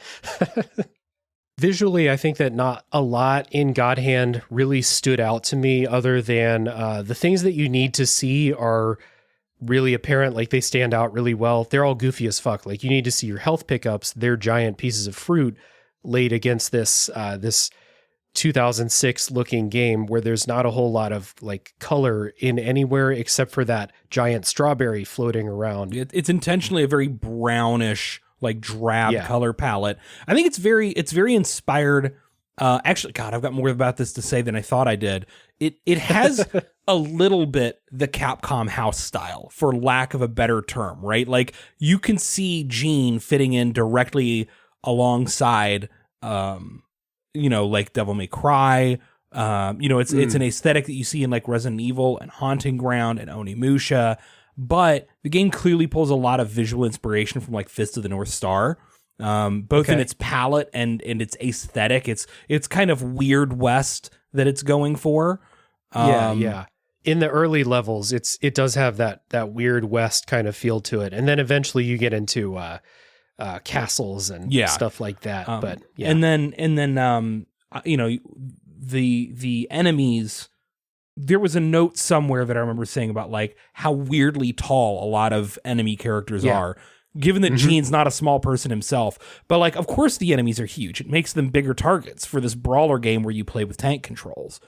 Visually, I think that not a lot in God Hand really stood out to me other than the things that you need to see are really apparent. Like they stand out really well. They're all goofy as fuck. Like you need to see your health pickups. They're giant pieces of fruit laid against this 2006 looking game where there's not a whole lot of like color in anywhere except for that giant strawberry floating around. It's intentionally a very brownish, like drab color palette. I think it's very inspired. Actually, God, I've got more about this to say than I thought I did. It has a little bit the Capcom house style, for lack of a better term, right? Like you can see Gene fitting in directly alongside, like Devil May Cry. It's an aesthetic that you see in like Resident Evil and Haunting Ground and Onimusha. But the game clearly pulls a lot of visual inspiration from like Fist of the North Star, both in its palette and its aesthetic. It's kind of Weird West that it's going for. Yeah. In the early levels, it does have that Weird West kind of feel to it, and then eventually you get into castles and stuff like that. But yeah, and then the enemies. There was a note somewhere that I remember saying about like how weirdly tall a lot of enemy characters are, given that Gene's not a small person himself. But like, of course the enemies are huge. It makes them bigger targets for this brawler game where you play with tank controls.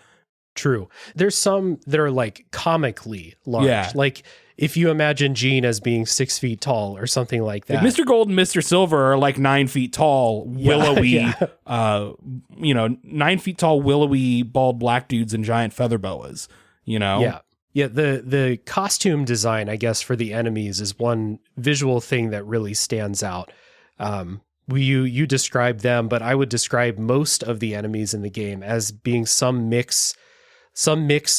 True. There's some that are like comically large. Yeah. Like if you imagine Gene as being 6 feet tall or something like that. Like Mr. Gold and Mr. Silver are like 9 feet tall, willowy, 9 feet tall, willowy, bald black dudes and giant feather boas, Yeah. Yeah. The costume design, I guess, for the enemies is one visual thing that really stands out. You described them, but I would describe most of the enemies in the game as being some mix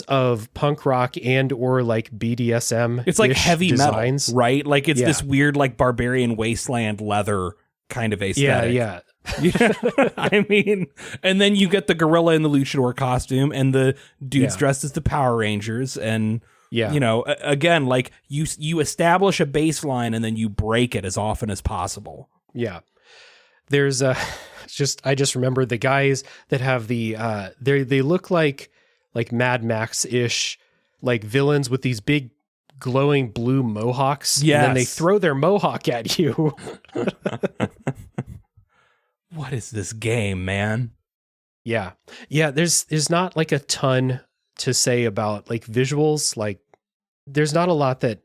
of punk rock and or like BDSM. It's like heavy designs. Metal, right? Like it's this weird like barbarian wasteland leather kind of aesthetic. Yeah. I mean, and then you get the gorilla in the luchador costume and the dudes dressed as the Power Rangers. And, again, like you establish a baseline and then you break it as often as possible. Yeah. There's I just remember the guys that have the, they look like Mad Max-ish, like villains with these big glowing blue mohawks. Yes. And then they throw their mohawk at you. What is this game, man? Yeah. Yeah, there's not like a ton to say about like visuals. Like there's not a lot that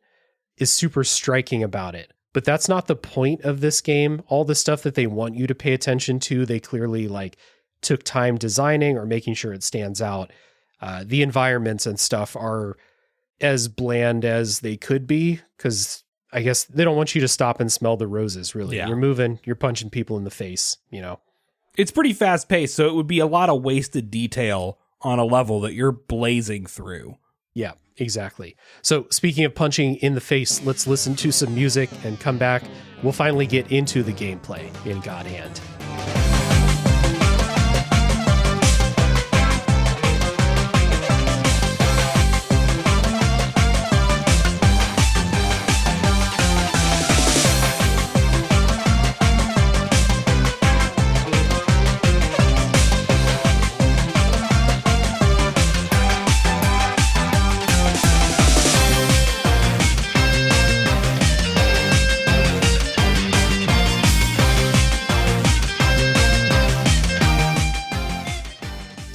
is super striking about it. But that's not the point of this game. All the stuff that they want you to pay attention to, they clearly like took time designing or making sure it stands out. The environments and stuff are as bland as they could be because I guess they don't want you to stop and smell the roses, really. Yeah. You're moving, you're punching people in the face, It's pretty fast paced, so it would be a lot of wasted detail on a level that you're blazing through. Yeah, exactly. So speaking of punching in the face, let's listen to some music and come back. We'll finally get into the gameplay in God Hand.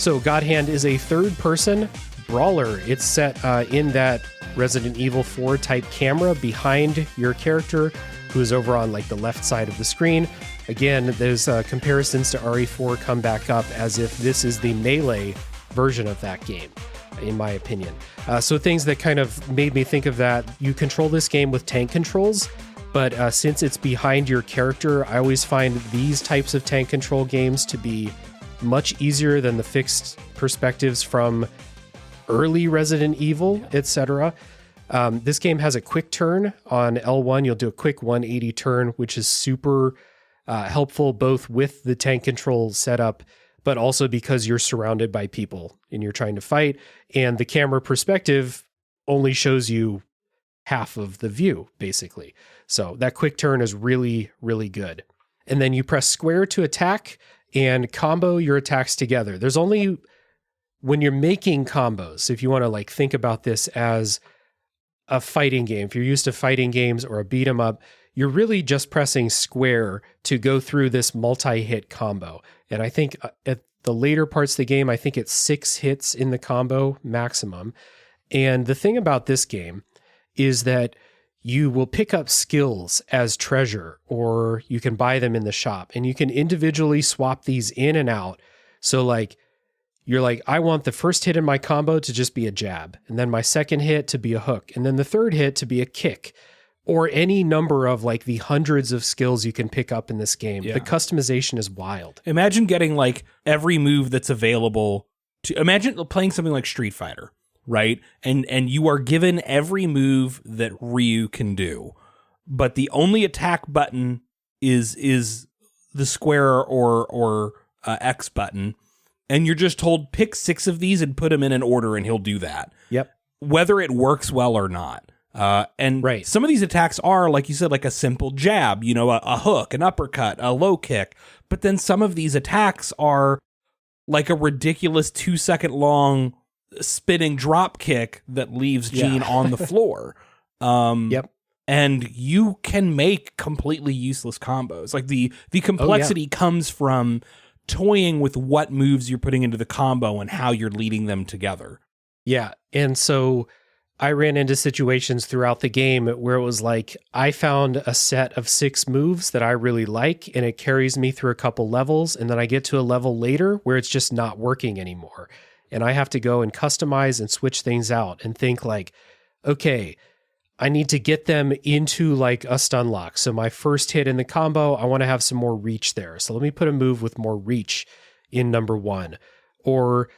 So God Hand is a third-person brawler. It's set in that Resident Evil 4 type camera behind your character, who is over on like the left side of the screen. Again, those comparisons to RE4 come back up as if this is the melee version of that game, in my opinion. So things that kind of made me think of that, you control this game with tank controls, but since it's behind your character, I always find these types of tank control games to be much easier than the fixed perspectives from early Resident Evil, etc. This game has a quick turn on L1. You'll do a quick 180 turn, which is super helpful both with the tank control setup, but also because you're surrounded by people and you're trying to fight. And the camera perspective only shows you half of the view, basically. So that quick turn is really, really good. And then you press square to attack and combo your attacks together. There's only, when you're making combos, if you want to like think about this as a fighting game, if you're used to fighting games or a beat 'em up, you're really just pressing square to go through this multi-hit combo. And I think at the later parts of the game, I think it's 6 hits in the combo maximum. And the thing about this game is that you will pick up skills as treasure, or you can buy them in the shop, and you can individually swap these in and out. So like, you're like, I want the first hit in my combo to just be a jab, and then my second hit to be a hook, and then the third hit to be a kick, or any number of like the hundreds of skills you can pick up in this game. Yeah. The customization is wild. Imagine getting like every move that's available to, imagine playing something like Street Fighter, right? And you are given every move that Ryu can do, but the only attack button is the square or X button, and you're just told pick 6 of these and put them in an order, and he'll do that. Yep. Whether it works well or not. And right. Some of these attacks are, like you said, like a simple jab, you know, a hook, an uppercut, a low kick. But then some of these attacks are like a ridiculous 2-second long spinning drop kick that leaves Gene on the floor. Yep. And you can make completely useless combos. Like the complexity comes from toying with what moves you're putting into the combo and how you're leading them together. Yeah. And so I ran into situations throughout the game where it was like, I found a set of 6 moves that I really like, and it carries me through a couple levels. And then I get to a level later where it's just not working anymore. And I have to go and customize and switch things out and think like, okay, I need to get them into like a stun lock. So my first hit in the combo, I want to have some more reach there. So let me put a move with more reach in number 1. Or,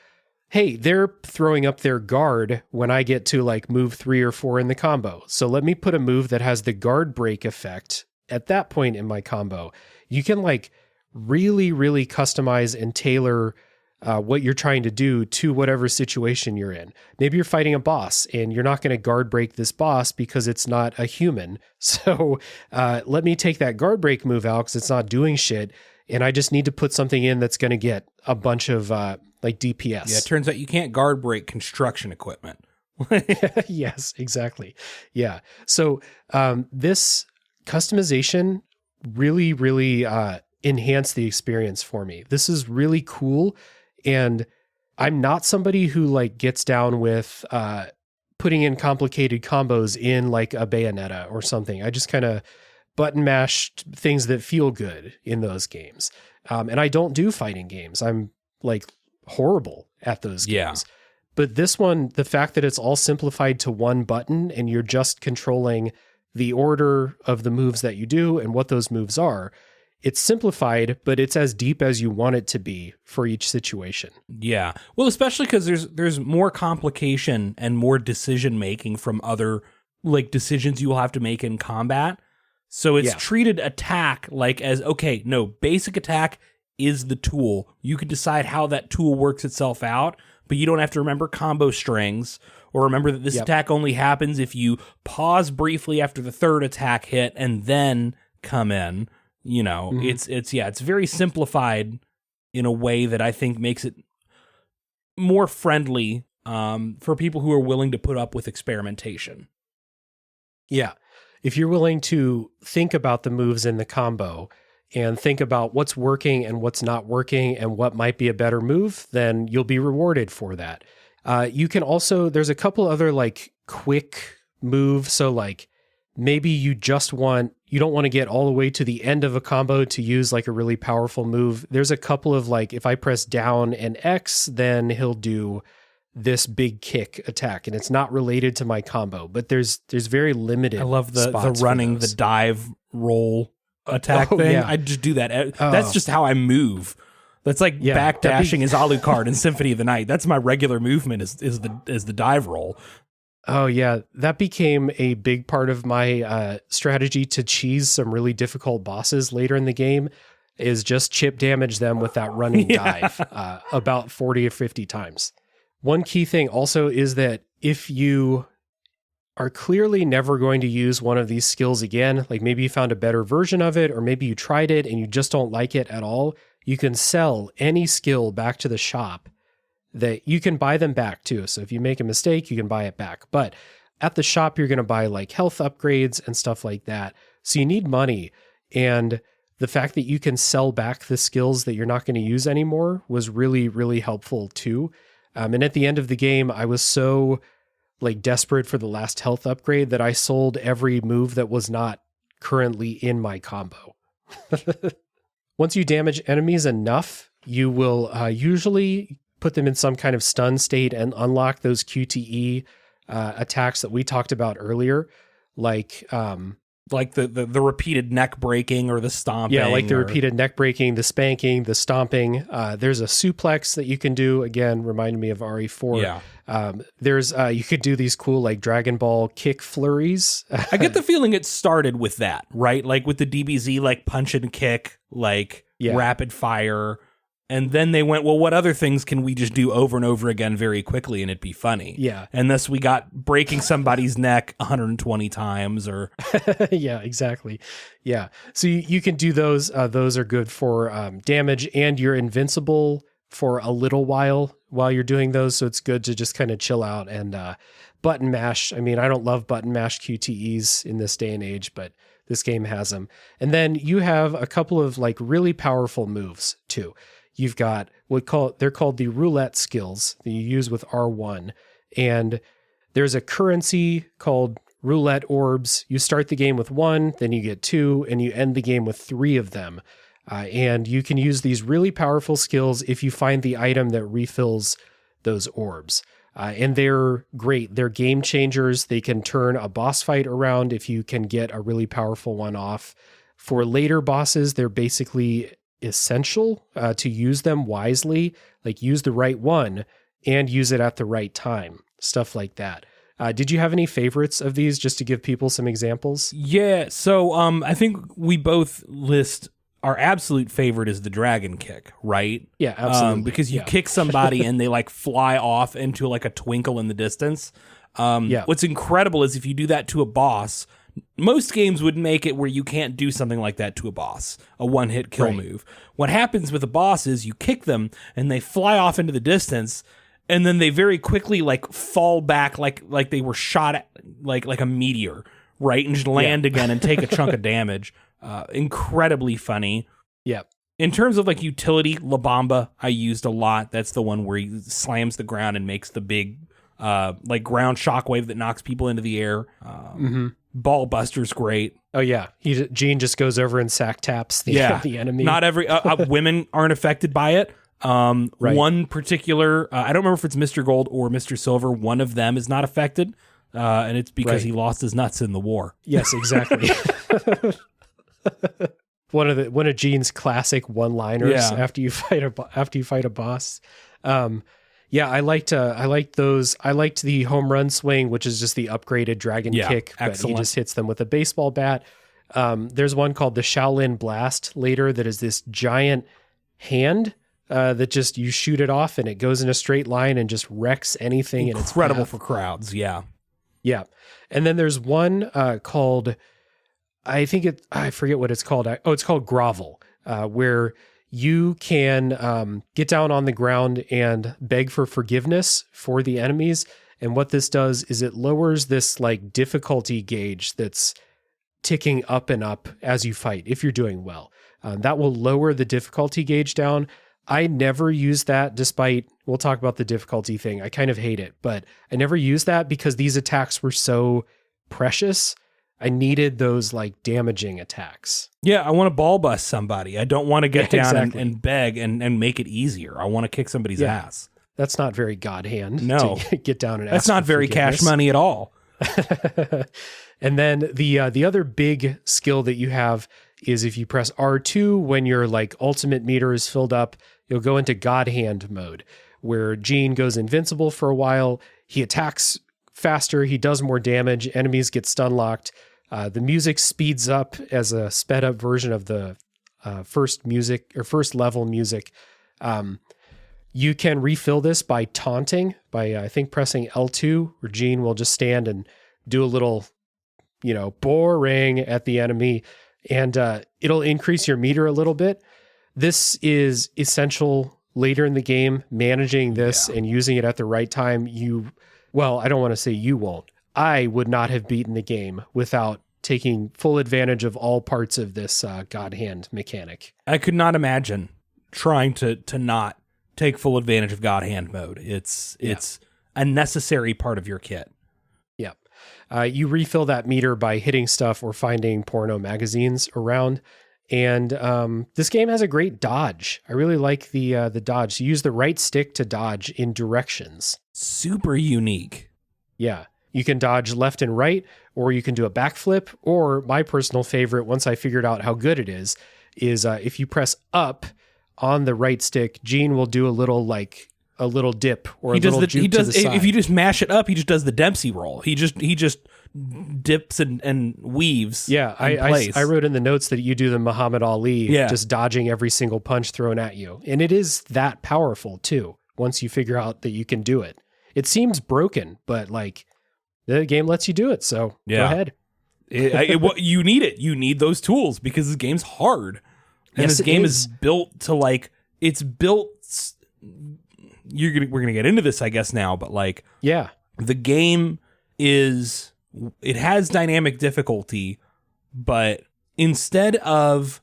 hey, they're throwing up their guard when I get to like move 3 or 4 in the combo. So let me put a move that has the guard break effect at that point in my combo. You can like really, really customize and tailor what you're trying to do to whatever situation you're in. Maybe you're fighting a boss and you're not going to guard break this boss because it's not a human. So let me take that guard break move out because it's not doing shit. And I just need to put something in that's going to get a bunch of like DPS. Yeah, it turns out you can't guard break construction equipment. Yes, exactly. Yeah. So this customization really, really enhanced the experience for me. This is really cool. And I'm not somebody who like gets down with putting in complicated combos in like a Bayonetta or something. I just kind of button mash things that feel good in those games. And I don't do fighting games. I'm like horrible at those games. Yeah. But this one, the fact that it's all simplified to one button and you're just controlling the order of the moves that you do and what those moves are, it's simplified, but it's as deep as you want it to be for each situation. Yeah. Well, especially because there's more complication and more decision making from other like decisions you will have to make in combat. So it's treated attack like as, okay, no, basic attack is the tool. You can decide how that tool works itself out, but you don't have to remember combo strings or remember that this attack only happens if you pause briefly after the third attack hit and then come in. You know, it's very simplified in a way that I think makes it more friendly for people who are willing to put up with experimentation. Yeah. If you're willing to think about the moves in the combo and think about what's working and what's not working and what might be a better move, then you'll be rewarded for that. You can also, there's a couple other like quick moves. So like maybe you don't want to get all the way to the end of a combo to use like a really powerful move. There's a couple of like, if I press down and X, then he'll do this big kick attack, and it's not related to my combo, but there's very limited. I love the running, the dive roll attack thing. Yeah. I just do that. That's just how I move. That's like backdashing as Alucard in Symphony of the Night. That's my regular movement is the dive roll. Oh yeah, that became a big part of my strategy to cheese some really difficult bosses later in the game, is just chip damage them with that running dive about 40 or 50 times. One key thing also is that if you are clearly never going to use one of these skills again, like maybe you found a better version of it, or maybe you tried it and you just don't like it at all, you can sell any skill back to the shop. That you can buy them back too. So if you make a mistake, you can buy it back. But at the shop, you're going to buy like health upgrades and stuff like that. So you need money. And the fact that you can sell back the skills that you're not going to use anymore was really, really helpful too. And at the end of the game, I was so like desperate for the last health upgrade that I sold every move that was not currently in my combo. Once you damage enemies enough, you will usually put them in some kind of stun state and unlock those QTE attacks that we talked about earlier, like the repeated neck breaking or the stomping. Yeah, like the repeated neck breaking, the spanking, the stomping. There's a suplex that you can do. Again, reminded me of RE4. Yeah. There's you could do these cool like Dragon Ball kick flurries. I get the feeling it started with that, right? Like with the DBZ, like punch and kick, like rapid fire. And then they went, well, what other things can we just do over and over again very quickly and it'd be funny? Yeah. And thus we got breaking somebody's neck 120 times or... Yeah, exactly. Yeah. So you can do those. Those are good for damage, and you're invincible for a little while you're doing those. So it's good to just kind of chill out and button mash. I mean, I don't love button mash QTEs in this day and age, but this game has them. And then you have a couple of like really powerful moves too. You've got they're called the roulette skills that you use with R1. And there's a currency called roulette orbs. You start the game with 1, then you get 2, and you end the game with 3 of them. And you can use these really powerful skills if you find the item that refills those orbs. And they're great. They're game changers. They can turn a boss fight around if you can get a really powerful one off. For later bosses, they're basically essential to use them wisely, like use the right one and use it at the right time, stuff like that. Did you have any favorites of these, just to give people some examples? Yeah, so I think we both list our absolute favorite is the dragon kick, right? Yeah, absolutely. Because you kick somebody and they like fly off into like a twinkle in the distance. What's incredible is if you do that to a boss, most games would make it where you can't do something like that to a boss, a one-hit kill move. What happens with a boss is you kick them and they fly off into the distance, and then they very quickly like fall back like they were shot at, like a meteor, right? And just land again and take a chunk of damage. Incredibly funny. Yeah. In terms of like utility, La Bamba I used a lot. That's the one where he slams the ground and makes the big like ground shockwave that knocks people into the air. Ball Buster's great. Oh yeah, Gene just goes over and sack taps the enemy. Not every women aren't affected by it. One particular, I don't remember if it's Mr. Gold or Mr. Silver. One of them is not affected, and it's because he lost his nuts in the war. Yes, exactly. One of Gene's classic one-liners after you fight a boss. I liked those. I liked the home run swing, which is just the upgraded dragon kick, but he just hits them with a baseball bat. There's one called the Shaolin Blast later that is this giant hand that just you shoot it off and it goes in a straight line and just wrecks anything. Incredible for crowds. Yeah. Yeah. And then there's one called, I forget what it's called. It's called Grovel, where you can get down on the ground and beg for forgiveness for the enemies. And what this does is it lowers this like difficulty gauge that's ticking up and up as you fight, if you're doing well. That will lower the difficulty gauge down. I never use that, despite, we'll talk about the difficulty thing. I kind of hate it, but I never use that because these attacks were so precious. I needed those like damaging attacks. Yeah, I want to ball bust somebody. I don't want to get down exactly. and beg and make it easier. I want to kick somebody's ass. That's not very God hand. No. To get down and ask. That's not very cash money at all. And then the other big skill that you have is if you press R2 when your like ultimate meter is filled up, you'll go into God hand mode, where Gene goes invincible for a while. He attacks faster. He does more damage. Enemies get stun locked. The music speeds up as a sped up version of the first level music. You can refill this by taunting, by I think pressing L2, where Gene will just stand and do a little, boring at the enemy, and it'll increase your meter a little bit. This is essential later in the game, managing this and using it at the right time. I don't want to say you won't. I would not have beaten the game without taking full advantage of all parts of this God hand mechanic. I could not imagine trying to not take full advantage of God hand mode. It's a necessary part of your kit. Yeah. You refill that meter by hitting stuff or finding porno magazines around. And this game has a great dodge. I really like the dodge. You use the right stick to dodge in directions. Super unique. Yeah. You can dodge left and right, or you can do a backflip, or my personal favorite, once I figured out how good it is if you press up on the right stick, Gene will do a little dip or juke to the side. If you just mash it up, he just does the Dempsey roll. He just dips and weaves. Yeah, I wrote in the notes that you do the Muhammad Ali, just dodging every single punch thrown at you. And it is that powerful too, once you figure out that you can do it. It seems broken, but like the game lets you do it, so go ahead. You need it. You need those tools because this game's hard. And this game is built to we're going to get into this, I guess, now, but the game it has dynamic difficulty, but instead of,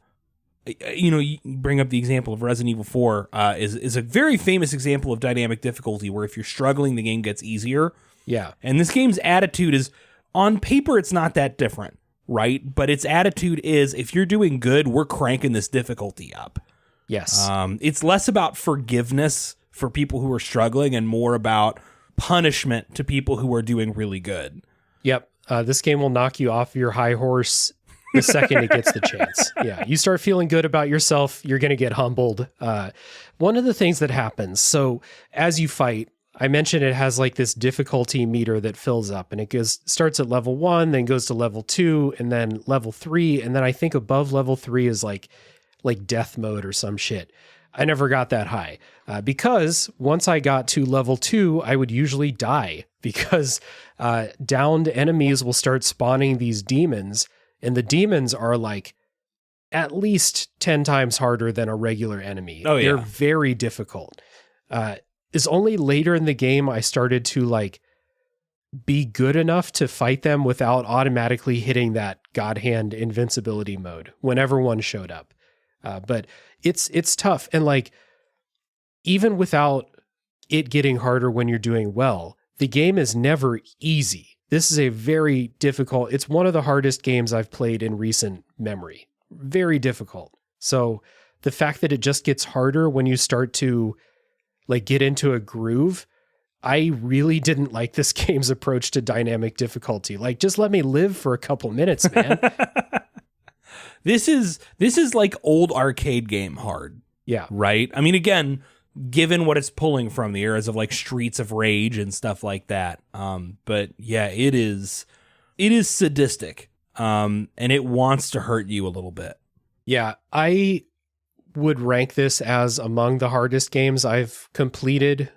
you bring up the example of Resident Evil 4 is a very famous example of dynamic difficulty where if you're struggling, the game gets easier. Yeah. And this game's attitude is, on paper, it's not that different, right? But its attitude is, if you're doing good, we're cranking this difficulty up. Yes. It's less about forgiveness for people who are struggling and more about punishment to people who are doing really good. Yep. This game will knock you off your high horse the second it gets the chance. Yeah. You start feeling good about yourself, you're going to get humbled. One of the things that happens, so as you fight, I mentioned it has like this difficulty meter that fills up, and it starts at level 1, then goes to level 2, and then level 3, and then I think above level 3 is like death mode or some shit. I never got that high because once I got to level 2, I would usually die because downed enemies will start spawning these demons, and the demons are like at least 10 times harder than a regular enemy. Oh, yeah. They're very difficult. It's only later in the game I started to be good enough to fight them without automatically hitting that God hand invincibility mode whenever one showed up. But it's tough. And even without it getting harder when you're doing well, the game is never easy. This is a very difficult, it's one of the hardest games I've played in recent memory. Very difficult. So the fact that it just gets harder when you start to get into a groove, I really didn't like this game's approach to dynamic difficulty. Just let me live for a couple minutes, man. This is like old arcade game hard. Yeah. Right? I mean, again, given what it's pulling from the eras of Streets of Rage and stuff like that. But yeah, it is sadistic. And it wants to hurt you a little bit. Yeah. I would rank this as among the hardest games I've completed,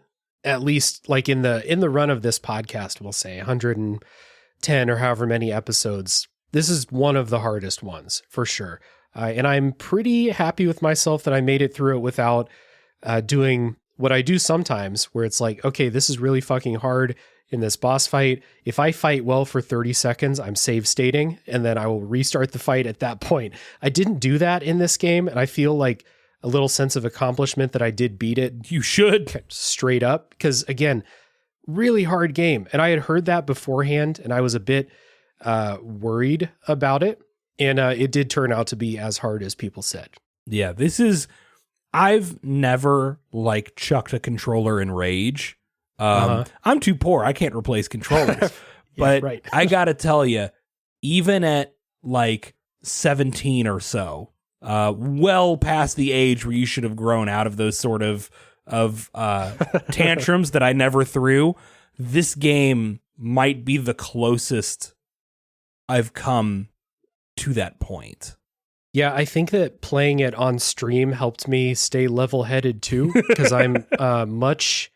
at least in the run of this podcast, we'll say 110 or however many episodes. This is one of the hardest ones for sure. And I'm pretty happy with myself that I made it through it without doing what I do sometimes, where it's okay, this is really fucking hard, in this boss fight. If I fight well for 30 seconds, I'm save stating, and then I will restart the fight at that point. I didn't do that in this game, and I feel like a little sense of accomplishment that I did beat it. You should. Straight up, because again, really hard game. And I had heard that beforehand, and I was a bit worried about it. And it did turn out to be as hard as people said. Yeah, I've never like chucked a controller in rage. I'm too poor. I can't replace controllers. But right. I got to tell you, even at like 17 or so, well past the age where you should have grown out of those sort of tantrums that I never threw, this game might be the closest I've come to that point. Yeah, I think that playing it on stream helped me stay level-headed too, because I'm much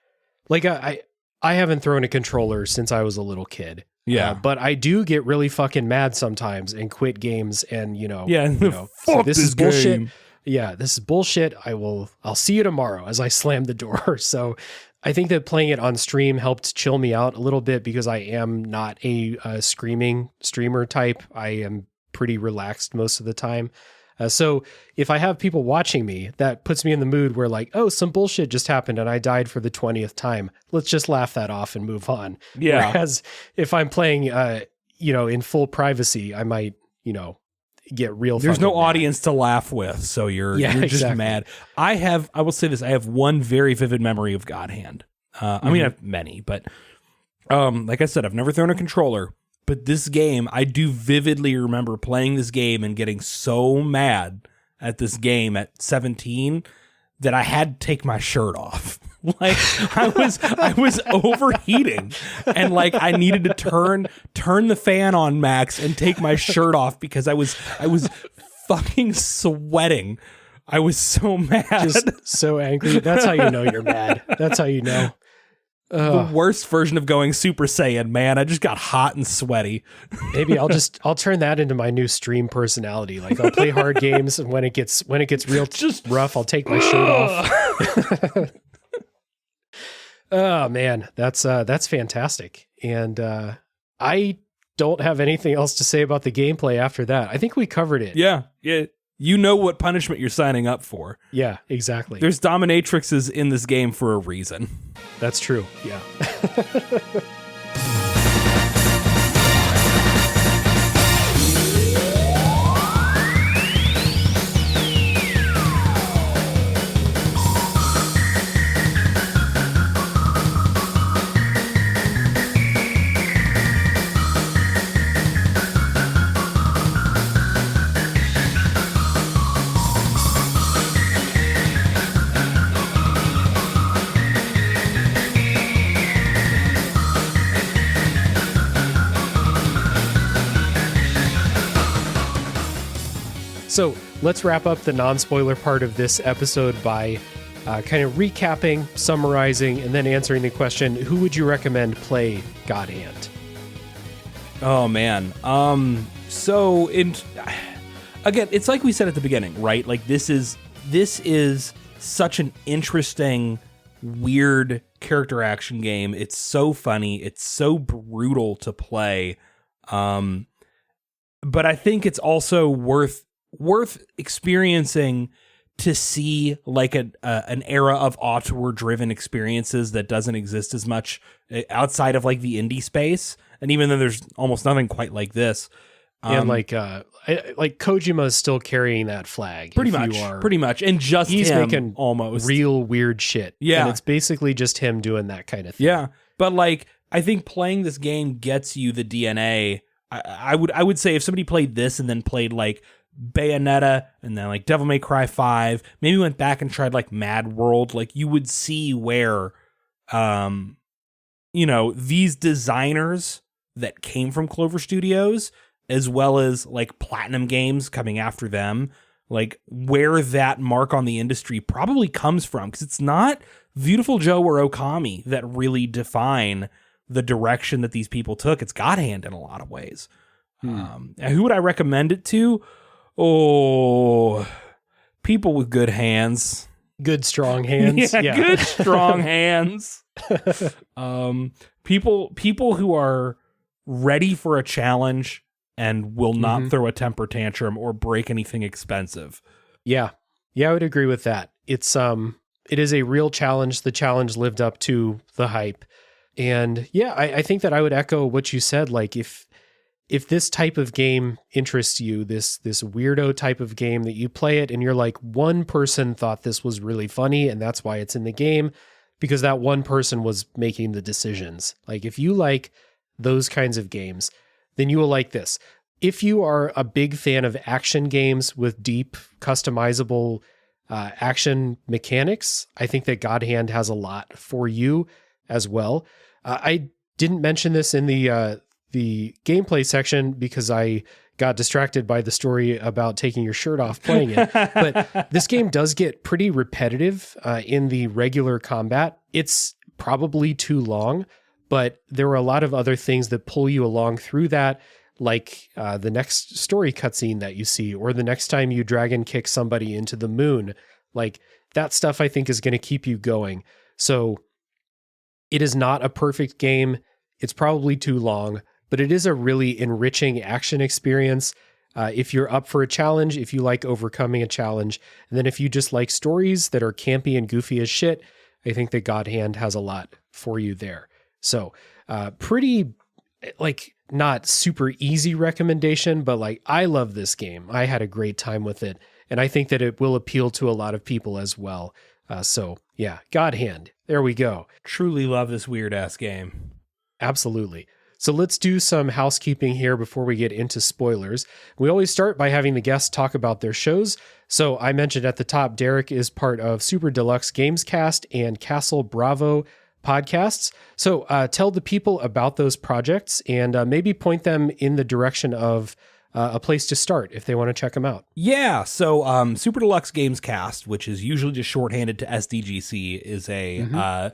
like I haven't thrown a controller since I was a little kid. Yeah, but I do get really fucking mad sometimes and quit games, and fuck so this is bullshit. Game. Yeah, this is bullshit. I'll see you tomorrow as I slam the door. So I think that playing it on stream helped chill me out a little bit, because I am not a screaming streamer type. I am pretty relaxed most of the time. So if I have people watching me, that puts me in the mood where like, oh, some bullshit just happened and I died for the 20th time. Let's just laugh that off and move on. Yeah. Whereas if I'm playing, in full privacy, I might, get real. There's no mad. Audience to laugh with, so you're just exactly. mad. I will say this, I have one very vivid memory of God Hand. I mean, I have many, but like I said, I've never thrown a controller, but this game, I do vividly remember playing this game and getting so mad at this game at 17 that I had to take my shirt off. Like I was overheating, and like I needed to turn the fan on max and take my shirt off because I was fucking sweating. I was so mad. Just so angry. That's how you know you're mad. That's how you know. The worst version of going Super Saiyan, man. I just got hot and sweaty. Maybe I'll turn that into my new stream personality. Like I'll play hard games, and when it gets real just rough, I'll take my shirt off. Oh man, that's fantastic. And I don't have anything else to say about the gameplay after that. I think we covered it. Yeah. You know what punishment you're signing up for. Yeah, exactly. There's dominatrixes in this game for a reason. That's true. Yeah. So let's wrap up the non-spoiler part of this episode by kind of recapping, summarizing, and then answering the question, who would you recommend play God Hand? Oh, man. Again, it's like we said at the beginning, right? Like this is such an interesting, weird character action game. It's so funny. It's so brutal to play. But I think it's also worth experiencing to see like an era of auteur-driven experiences that doesn't exist as much outside of like the indie space. And even though there's almost nothing quite like this, and like Kojima is still carrying that flag. Pretty much, and just he's him making almost real weird shit. Yeah, and it's basically just him doing that kind of thing. Yeah, but like I think playing this game gets you the DNA. I would say if somebody played this and then played like Bayonetta and then like Devil May Cry 5, maybe went back and tried like Mad World, like you would see where these designers that came from Clover Studios, as well as like Platinum Games coming after them, like where that mark on the industry probably comes from, because it's not Beautiful Joe or Okami that really define the direction that these people took. It's God Hand in a lot of ways. Who would I recommend it to? Oh, people with good hands. Good strong hands. Yeah, good strong hands. People who are ready for a challenge and will not throw a temper tantrum or break anything expensive. Yeah, I would agree with that. It is a real challenge. The challenge lived up to the hype. And yeah, I think that I would echo what you said. Like if this type of game interests you, this weirdo type of game that you play it and you're like, one person thought this was really funny and that's why it's in the game, because that one person was making the decisions. Like if you like those kinds of games, then you will like this. If you are a big fan of action games with deep, customizable action mechanics, I think that God Hand has a lot for you as well. I didn't mention this in the gameplay section because I got distracted by the story about taking your shirt off playing it. But this game does get pretty repetitive in the regular combat. It's probably too long, but there were a lot of other things that pull you along through that, like the next story cutscene that you see, or the next time you dragon kick somebody into the moon. Like that stuff I think is going to keep you going. So it is not a perfect game. It's probably too long, but it is a really enriching action experience. If you're up for a challenge, if you like overcoming a challenge, and then if you just like stories that are campy and goofy as shit, I think that God Hand has a lot for you there. So pretty, like, not super easy recommendation, but like, I love this game. I had a great time with it, and I think that it will appeal to a lot of people as well. So yeah, God Hand. There we go. Truly love this weird ass game. Absolutely. So let's do some housekeeping here before we get into spoilers. We always start by having the guests talk about their shows. So I mentioned at the top, Derek is part of Super Deluxe GamesCast and Castle Bravo podcasts. So tell the people about those projects and maybe point them in the direction of a place to start if they want to check them out. Yeah, so Super Deluxe Gamescast, which is usually just shorthanded to SDGC, is a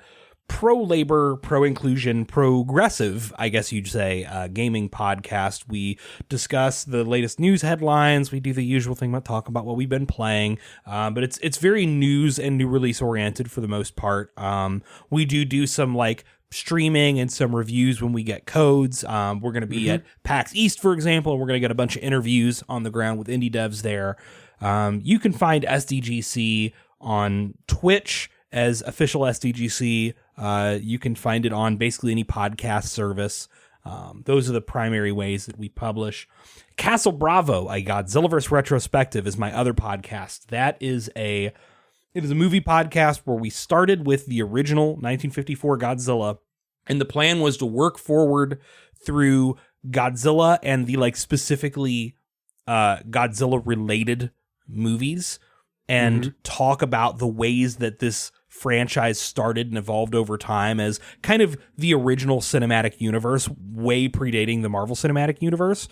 pro-labor, pro-inclusion, progressive, I guess you'd say, gaming podcast. We discuss the latest news headlines. We do the usual thing about talk about what we've been playing, but it's very news and new release oriented for the most part. We do some like streaming and some reviews when we get codes. We're going to be at PAX East, for example, and we're going to get a bunch of interviews on the ground with indie devs there. You can find SDGC on Twitch as official SDGC. You can find it on basically any podcast service. Those are the primary ways that we publish. Castle Bravo, a Godzillaverse retrospective, is my other podcast. It is a movie podcast where we started with the original 1954 Godzilla, and the plan was to work forward through Godzilla and the like specifically Godzilla related movies and talk about the ways that this franchise started and evolved over time as kind of the original cinematic universe, way predating the Marvel Cinematic Universe.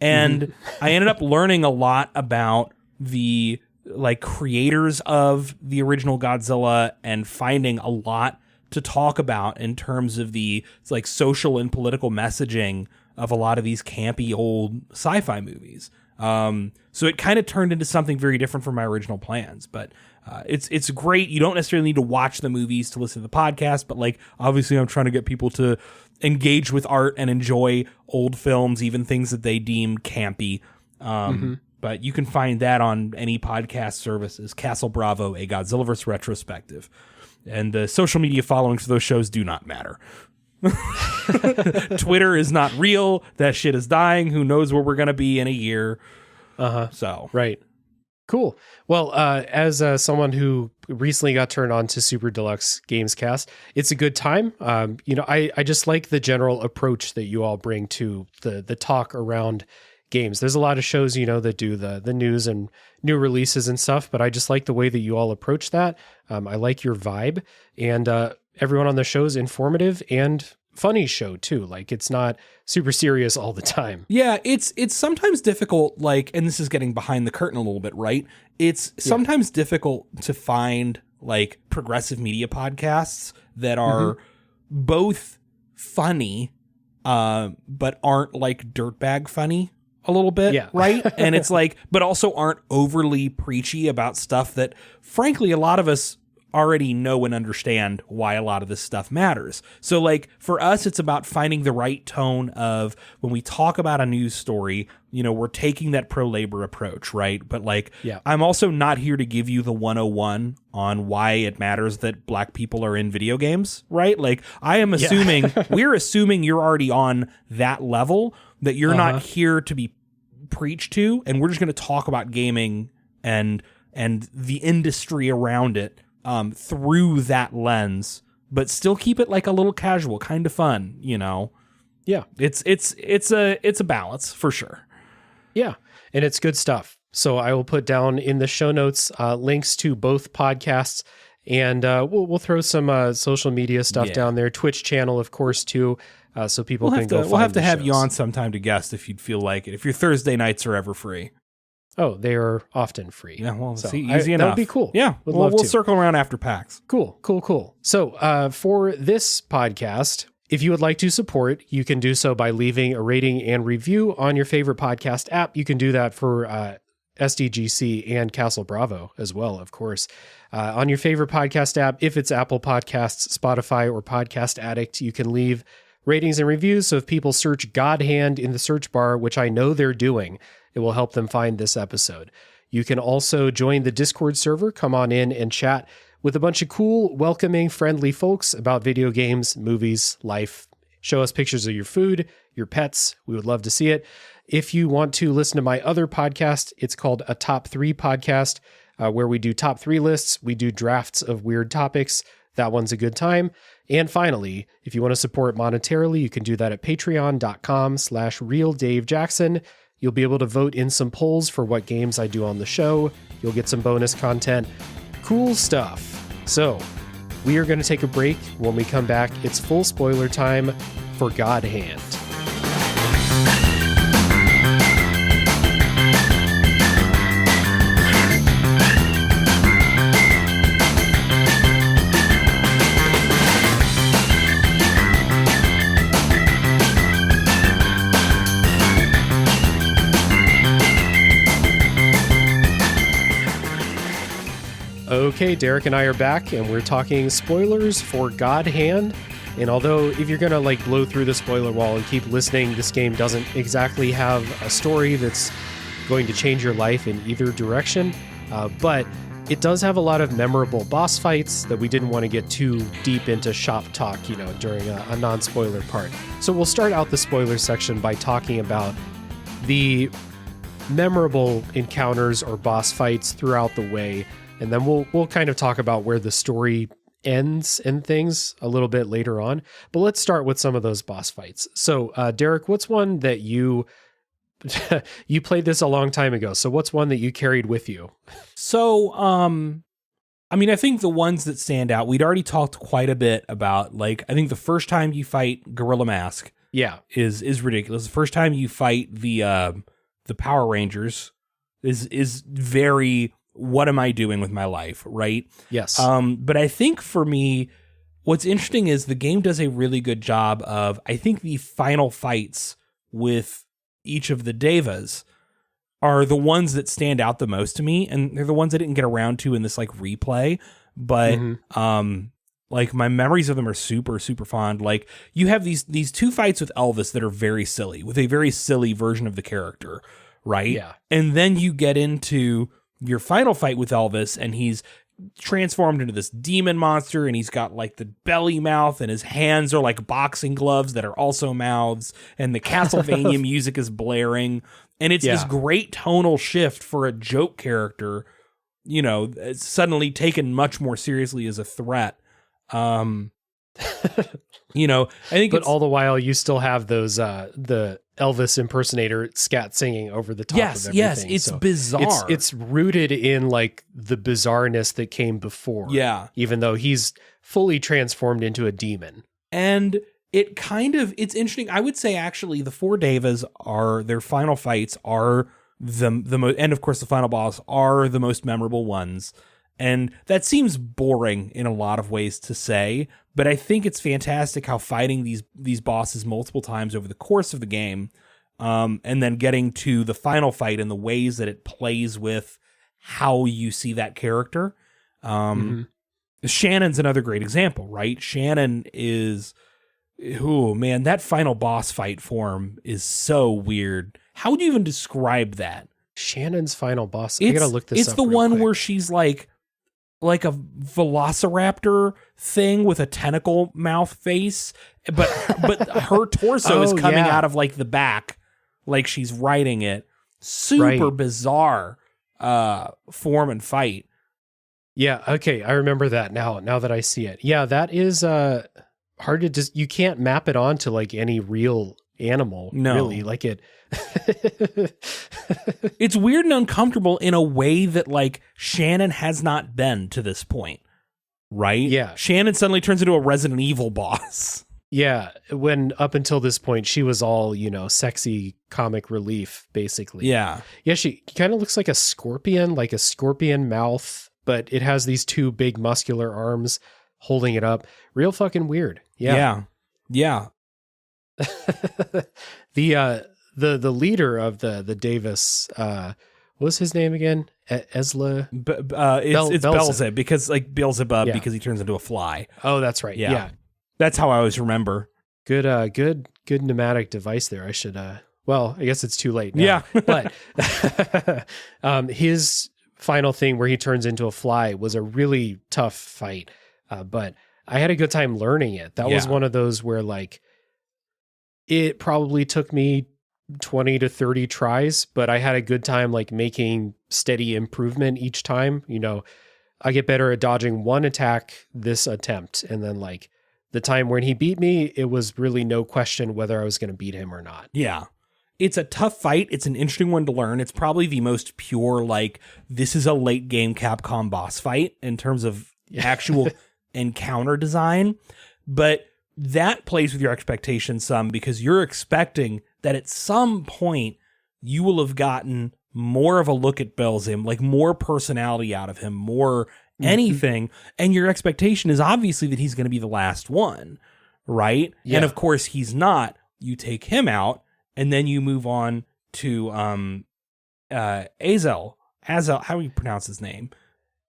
And I ended up learning a lot about the like creators of the original Godzilla and finding a lot to talk about in terms of the like social and political messaging of a lot of these campy old sci-fi movies. So it kind of turned into something very different from my original plans, but it's great. You don't necessarily need to watch the movies to listen to the podcast, but like obviously I'm trying to get people to engage with art and enjoy old films, even things that they deem campy. But you can find that on any podcast services. Castle Bravo, a Godzillaverse retrospective. And the social media followings for those shows do not matter. Twitter is not real. That shit is dying. Who knows where we're going to be in a year. So right. Cool. Well, as someone who recently got turned on to Super Deluxe Gamescast, it's a good time. I just like the general approach that you all bring to the talk around games. There's a lot of shows, that do the news and new releases and stuff, but I just like the way that you all approach that. I like your vibe, and everyone on the show is informative and funny show too. Like it's not super serious all the time. Yeah, it's sometimes difficult, like, and this is getting behind the curtain a little bit, right? It's sometimes difficult to find like progressive media podcasts that are both funny, but aren't like dirtbag funny. a little bit, Yeah. right? And it's like, but also aren't overly preachy about stuff that, frankly, a lot of us already know and understand why a lot of this stuff matters. So like for us, it's about finding the right tone of when we talk about a news story, you know, we're taking that pro-labor approach, right? But like, I'm also not here to give you the 101 on why it matters that black people are in video games, right? Like I am assuming, we're assuming you're already on that level, that you're not here to be preached to, and we're just going to talk about gaming and the industry around it through that lens, but still keep it like a little casual, kind of fun, you know? Yeah. It's a balance for sure. Yeah. And it's good stuff. So I will put down in the show notes links to both podcasts, and we'll throw some social media stuff down there. Twitch channel, of course, too. So people can go find We'll have to have shows. you on sometime to guest if you'd feel like it. If your Thursday nights are ever free. Oh, they are often free. Yeah, well, so see, easy enough. That would be cool. Yeah, we'll circle around after PAX. Cool. So for this podcast, if you would like to support, you can do so by leaving a rating and review on your favorite podcast app. You can do that for SDGC and Castle Bravo as well, of course. On your favorite podcast app, if it's Apple Podcasts, Spotify, or Podcast Addict, you can leave ratings and reviews. So if people search God Hand in the search bar, which I know they're doing, it will help them find this episode. You can also join the Discord server, come on in and chat with a bunch of cool, welcoming, friendly folks about video games, movies, life. Show us pictures of your food, your pets. We would love to see it. If you want to listen to my other podcast, it's called A Top 3 Podcast, where we do top 3 lists. We do drafts of weird topics. That one's a good time. And finally, if you want to support monetarily, you can do that at patreon.com/realdavejackson. You'll be able to vote in some polls for what games I do on the show. You'll get some bonus content. Cool stuff. So, we are going to take a break. When we come back, it's full spoiler time for God Hand. Okay, Derek and I are back, and we're talking spoilers for God Hand. And although if you're going to like blow through the spoiler wall and keep listening, this game doesn't exactly have a story that's going to change your life in either direction. But it does have a lot of memorable boss fights that we didn't want to get too deep into shop talk, during a non-spoiler part. So we'll start out the spoiler section by talking about the memorable encounters or boss fights throughout the way. And then we'll kind of talk about where the story ends and things a little bit later on. But let's start with some of those boss fights. So, Derek, what's one that you played this a long time ago? So what's one that you carried with you? So, I think the ones that stand out, we'd already talked quite a bit about, like, I think the first time you fight Gorilla Mask is ridiculous. The first time you fight the Power Rangers is very... what am I doing with my life, right? Yes. But I think for me, what's interesting is the game does a really good job of, I think the final fights with each of the Devas are the ones that stand out the most to me. And they're the ones I didn't get around to in this like replay. But like my memories of them are super, super fond. Like you have these two fights with Elvis that are very silly, with a very silly version of the character, right? Yeah. And then you get into your final fight with Elvis, and he's transformed into this demon monster, and he's got like the belly mouth, and his hands are like boxing gloves that are also mouths, and the Castlevania music is blaring, and it's this great tonal shift for a joke character, it's suddenly taken much more seriously as a threat. I think, but all the while you still have those the Elvis impersonator scat singing over the top of everything. Yes, it's bizarre. It's rooted in like the bizarreness that came before. Yeah. Even though he's fully transformed into a demon. And it's interesting. I would say actually the four Devas their final fights are the most, and of course the final boss are the most memorable ones. And that seems boring in a lot of ways to say, but I think it's fantastic how fighting these bosses multiple times over the course of the game and then getting to the final fight and the ways that it plays with how you see that character. Shannon's another great example, right? Shannon is, oh man, that final boss fight for him is so weird. How would you even describe that? Shannon's final boss. I gotta look this up. It's the one where she's like a velociraptor thing with a tentacle mouth face, but her torso is coming out of like the back, like she's riding it. Super bizarre form and fight. Yeah, okay, I remember that now that I see it. Yeah, that is hard to just, you can't map it onto like any real animal, really. Like it it's weird and uncomfortable in a way that like Shannon has not been to this point, right? Yeah. Shannon suddenly turns into a Resident Evil boss. Yeah, when up until this point she was all, sexy comic relief basically. Yeah. Yeah, she kind of looks like a scorpion mouth, but it has these two big muscular arms holding it up. Real fucking weird. Yeah. Yeah. The leader of the Davis, what was his name again? Esla? It's Beelzebub, because like Beelzebub, because he turns into a fly. Oh, that's right. Yeah. That's how I always remember. Good pneumatic device there. I should, well, I guess it's too late now. Yeah. But his final thing where he turns into a fly was a really tough fight. But I had a good time learning it. That was one of those where like it probably took me 20 to 30 tries, but I had a good time like making steady improvement each time. I get better at dodging one attack this attempt, and then like the time when he beat me, it was really no question whether I was going to beat him or not. Yeah. It's a tough fight. It's an interesting one to learn. It's probably the most pure, like, this is a late game Capcom boss fight in terms of actual encounter design. But that plays with your expectations some, because you're expecting that at some point you will have gotten more of a look at Belzim, like more personality out of him, more anything. And your expectation is obviously that he's going to be the last one, right? Yeah. And of course he's not. You take him out, and then you move on to Azel, how do you pronounce his name?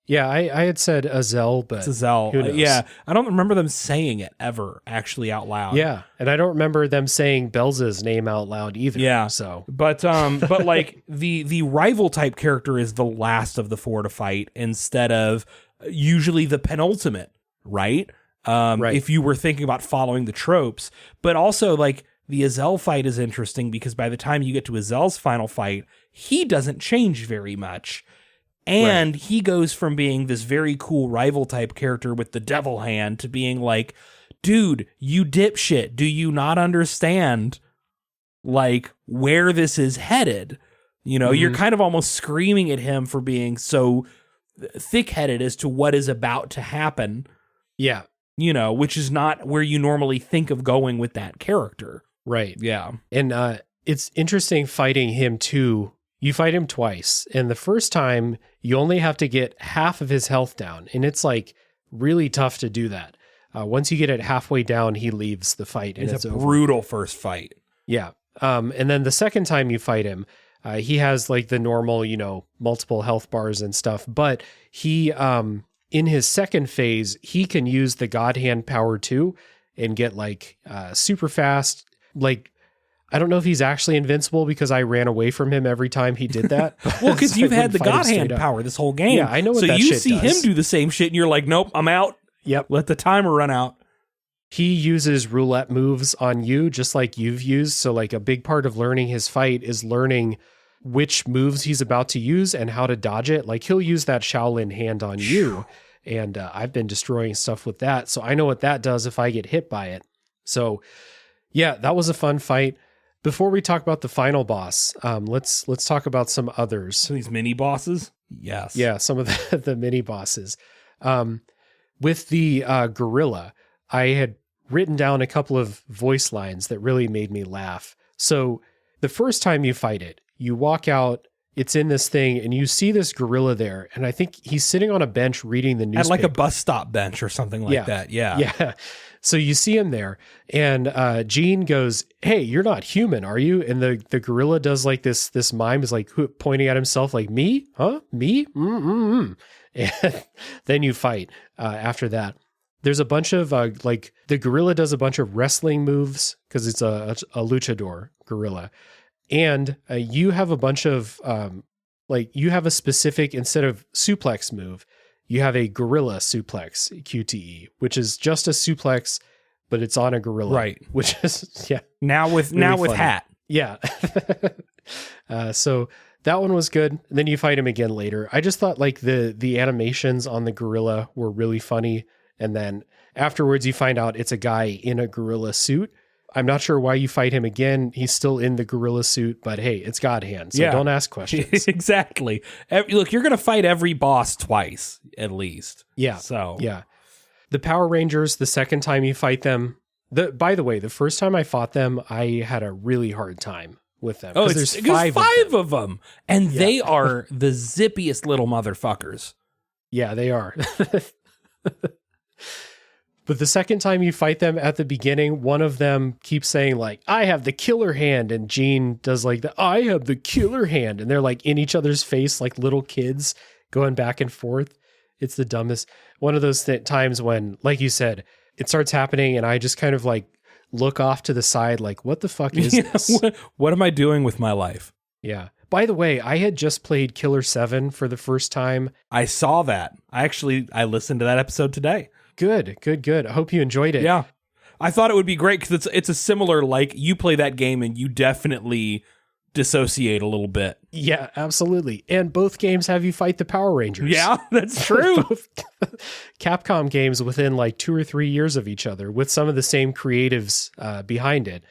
Yeah, I had said Azel, but it's Azel. Yeah, I don't remember them saying it ever actually out loud. Yeah, and I don't remember them saying Belza's name out loud either. Yeah, so but like the rival type character is the last of the four to fight instead of usually the penultimate, right? Right. If you were thinking about following the tropes, but also like the Azel fight is interesting because by the time you get to Azel's final fight, he doesn't change very much. And he goes from being this very cool rival type character with the devil hand to being like, dude, you dipshit, do you not understand like where this is headed? You're kind of almost screaming at him for being so thick-headed as to what is about to happen. Yeah. Which is not where you normally think of going with that character. Right. Yeah. And it's interesting fighting him too. You fight him twice, and the first time you only have to get half of his health down, and it's like really tough to do that. Once you get it halfway down, he leaves the fight, and it's a over. Brutal first fight. Yeah. And then the second time you fight him, he has like the normal, multiple health bars and stuff, but he, in his second phase, he can use the God Hand power too and get like super fast, like, I don't know if he's actually invincible because I ran away from him every time he did that. Well, because you've had the God Hand power this whole game. Yeah, I know what that shit does. So you see him do the same shit and you're like, nope, I'm out. Yep. Let the timer run out. He uses roulette moves on you just like you've used. So like a big part of learning his fight is learning which moves he's about to use and how to dodge it. Like he'll use that Shaolin hand on you. And I've been destroying stuff with that. So I know what that does if I get hit by it. So yeah, that was a fun fight. Before we talk about the final boss, let's talk about some others. So these mini bosses? Yes. Yeah, some of the mini bosses. With the gorilla, I had written down a couple of voice lines that really made me laugh. So the first time you fight it, you walk out it's in this thing, and you see this gorilla there, and I think he's sitting on a bench reading the newspaper. At like a bus stop bench or something like that. Yeah. Yeah. So you see him there, and Gene goes, "Hey, you're not human, are you?" And the gorilla does like this mime, is like pointing at himself like, "Me? Huh? Me? Mm-mm-mm." And then you fight after that. There's a bunch of like the gorilla does a bunch of wrestling moves because it's a luchador gorilla. And you have a bunch of, you have a specific, instead of suplex move, you have a gorilla suplex QTE, which is just a suplex, but it's on a gorilla. Right. Which is, yeah. Now with hat. Yeah. So that one was good. And then you fight him again later. I just thought like the animations on the gorilla were really funny. And then afterwards you find out it's a guy in a gorilla suit. I'm not sure why you fight him again. He's still in the gorilla suit, but hey, it's God Hand, so don't ask questions. Exactly. Look, you're going to fight every boss twice, at least. Yeah. So yeah. The Power Rangers, the second time you fight them, by the way, the first time I fought them, I had a really hard time with them. Oh, there's five of them. And they are the zippiest little motherfuckers. Yeah, they are. But the second time you fight them at the beginning, one of them keeps saying like, "I have the killer hand." And Gene does like "I have the killer hand." And they're like in each other's face, like little kids going back and forth. It's the dumbest. One of those times when, like you said, it starts happening and I just kind of like look off to the side, like, what the fuck is this? What am I doing with my life? Yeah. By the way, I had just played Killer 7 for the first time. I saw that. I listened to that episode today. Good. I hope you enjoyed it. Yeah. I thought it would be great because it's a similar, like, you play that game and you definitely dissociate a little bit. Yeah, absolutely. And both games have you fight the Power Rangers. Yeah, that's true. Both Capcom games within like 2 or 3 years of each other with some of the same creatives behind it.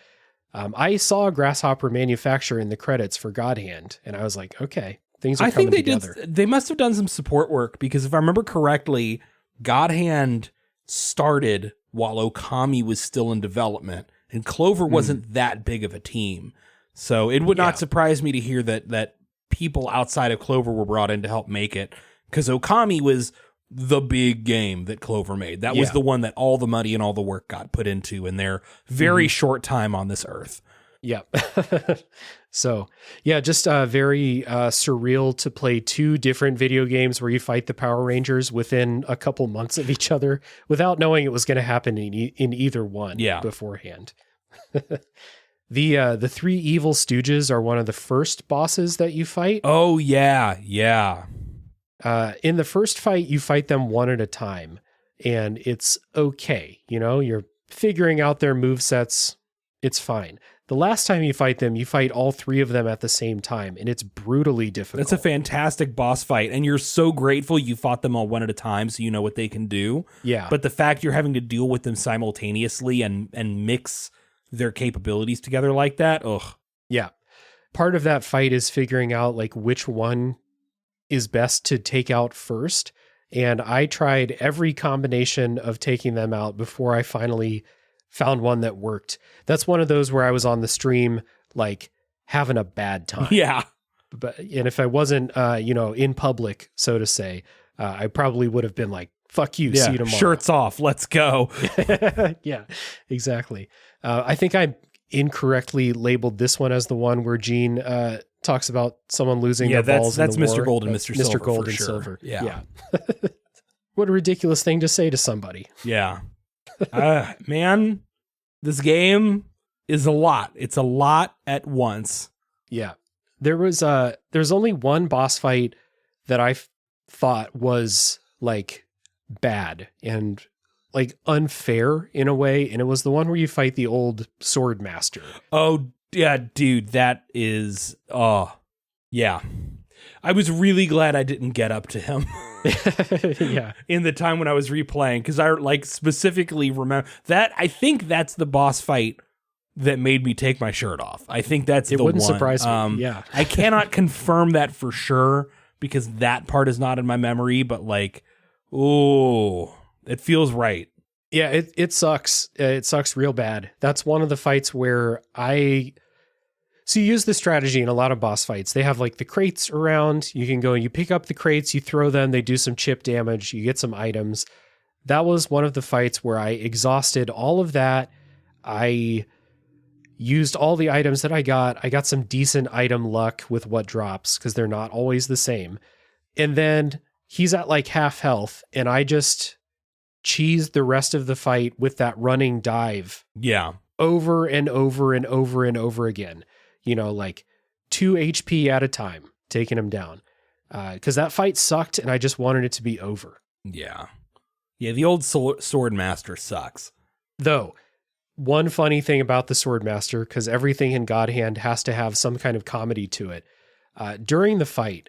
I saw Grasshopper Manufacture in the credits for God Hand, and I was like, okay, things are coming together. They must have done some support work because if I remember correctly, God Hand started while Okami was still in development, and Clover wasn't that big of a team. So it would not surprise me to hear that people outside of Clover were brought in to help make it, because Okami was the big game that Clover made. That was the one that all the money and all the work got put into in their very short time on this earth. Yeah. So, yeah, just very surreal to play 2 different video games where you fight the Power Rangers within a couple months of each other without knowing it was going to happen in either one beforehand. The 3 Evil Stooges are one of the first bosses that you fight. Oh, yeah. In the first fight, you fight them one at a time, and it's okay. You know, you're figuring out their movesets. It's fine. The last time you fight them, you fight all 3 of them at the same time, and it's brutally difficult. That's a fantastic boss fight, and you're so grateful you fought them all one at a time so you know what they can do. Yeah. But the fact you're having to deal with them simultaneously and mix their capabilities together like that, ugh. Yeah. Part of that fight is figuring out like which one is best to take out first, and I tried every combination of taking them out before I finally found one that worked. That's one of those where I was on the stream, like having a bad time. Yeah. And if I wasn't, in public, so to say, I probably would have been like, fuck you, see you tomorrow. Shirts off, let's go. Yeah, exactly. I think I incorrectly labeled this one as the one where Gene talks about someone losing their balls. That's in the Mr. war. Gold and Mr. Silver. Mr. Gold for and sure. Silver. Yeah. What a ridiculous thing to say to somebody. Yeah. Man, this game is a lot. It's a lot at once. Yeah. There's only one boss fight that I thought was like bad and like unfair in a way, and it was the one where you fight the old sword master. Oh yeah, dude, that is yeah. I was really glad I didn't get up to him. Yeah. In the time when I was replaying, because I like specifically remember that. I think that's the boss fight that made me take my shirt off. I think that's the one. It wouldn't surprise me. Yeah. I cannot confirm that for sure because that part is not in my memory, but like, oh, it feels right. Yeah, it sucks. It sucks real bad. That's one of the fights where So you use the strategy in a lot of boss fights. They have like the crates around. You can go and you pick up the crates, you throw them, they do some chip damage, you get some items. That was one of the fights where I exhausted all of that. I used all the items that I got. I got some decent item luck with what drops because they're not always the same. And then he's at like half health and I just cheesed the rest of the fight with that running dive. Yeah. Over and over and over and over again. Like 2 HP at a time, taking him down. Because that fight sucked and I just wanted it to be over. Yeah. Yeah, the old Sword Master sucks. Though, one funny thing about the Sword Master, because everything in God Hand has to have some kind of comedy to it. During the fight,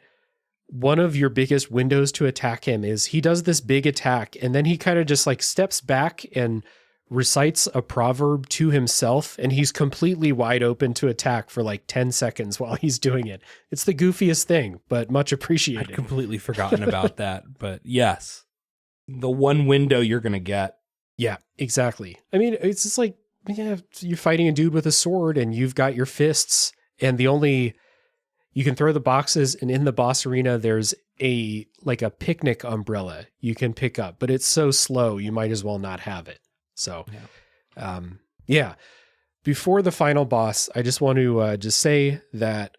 one of your biggest windows to attack him is he does this big attack and then he kind of just like steps back and recites a proverb to himself and he's completely wide open to attack for like 10 seconds while he's doing it. It's the goofiest thing, but much appreciated. I'd completely forgotten about that, but yes, the one window you're going to get. Yeah, exactly. I mean, it's just like, you're fighting a dude with a sword and you've got your fists and you can throw the boxes and in the boss arena, there's a picnic umbrella you can pick up, but it's so slow, you might as well not have it. So, before the final boss, I just want to just say that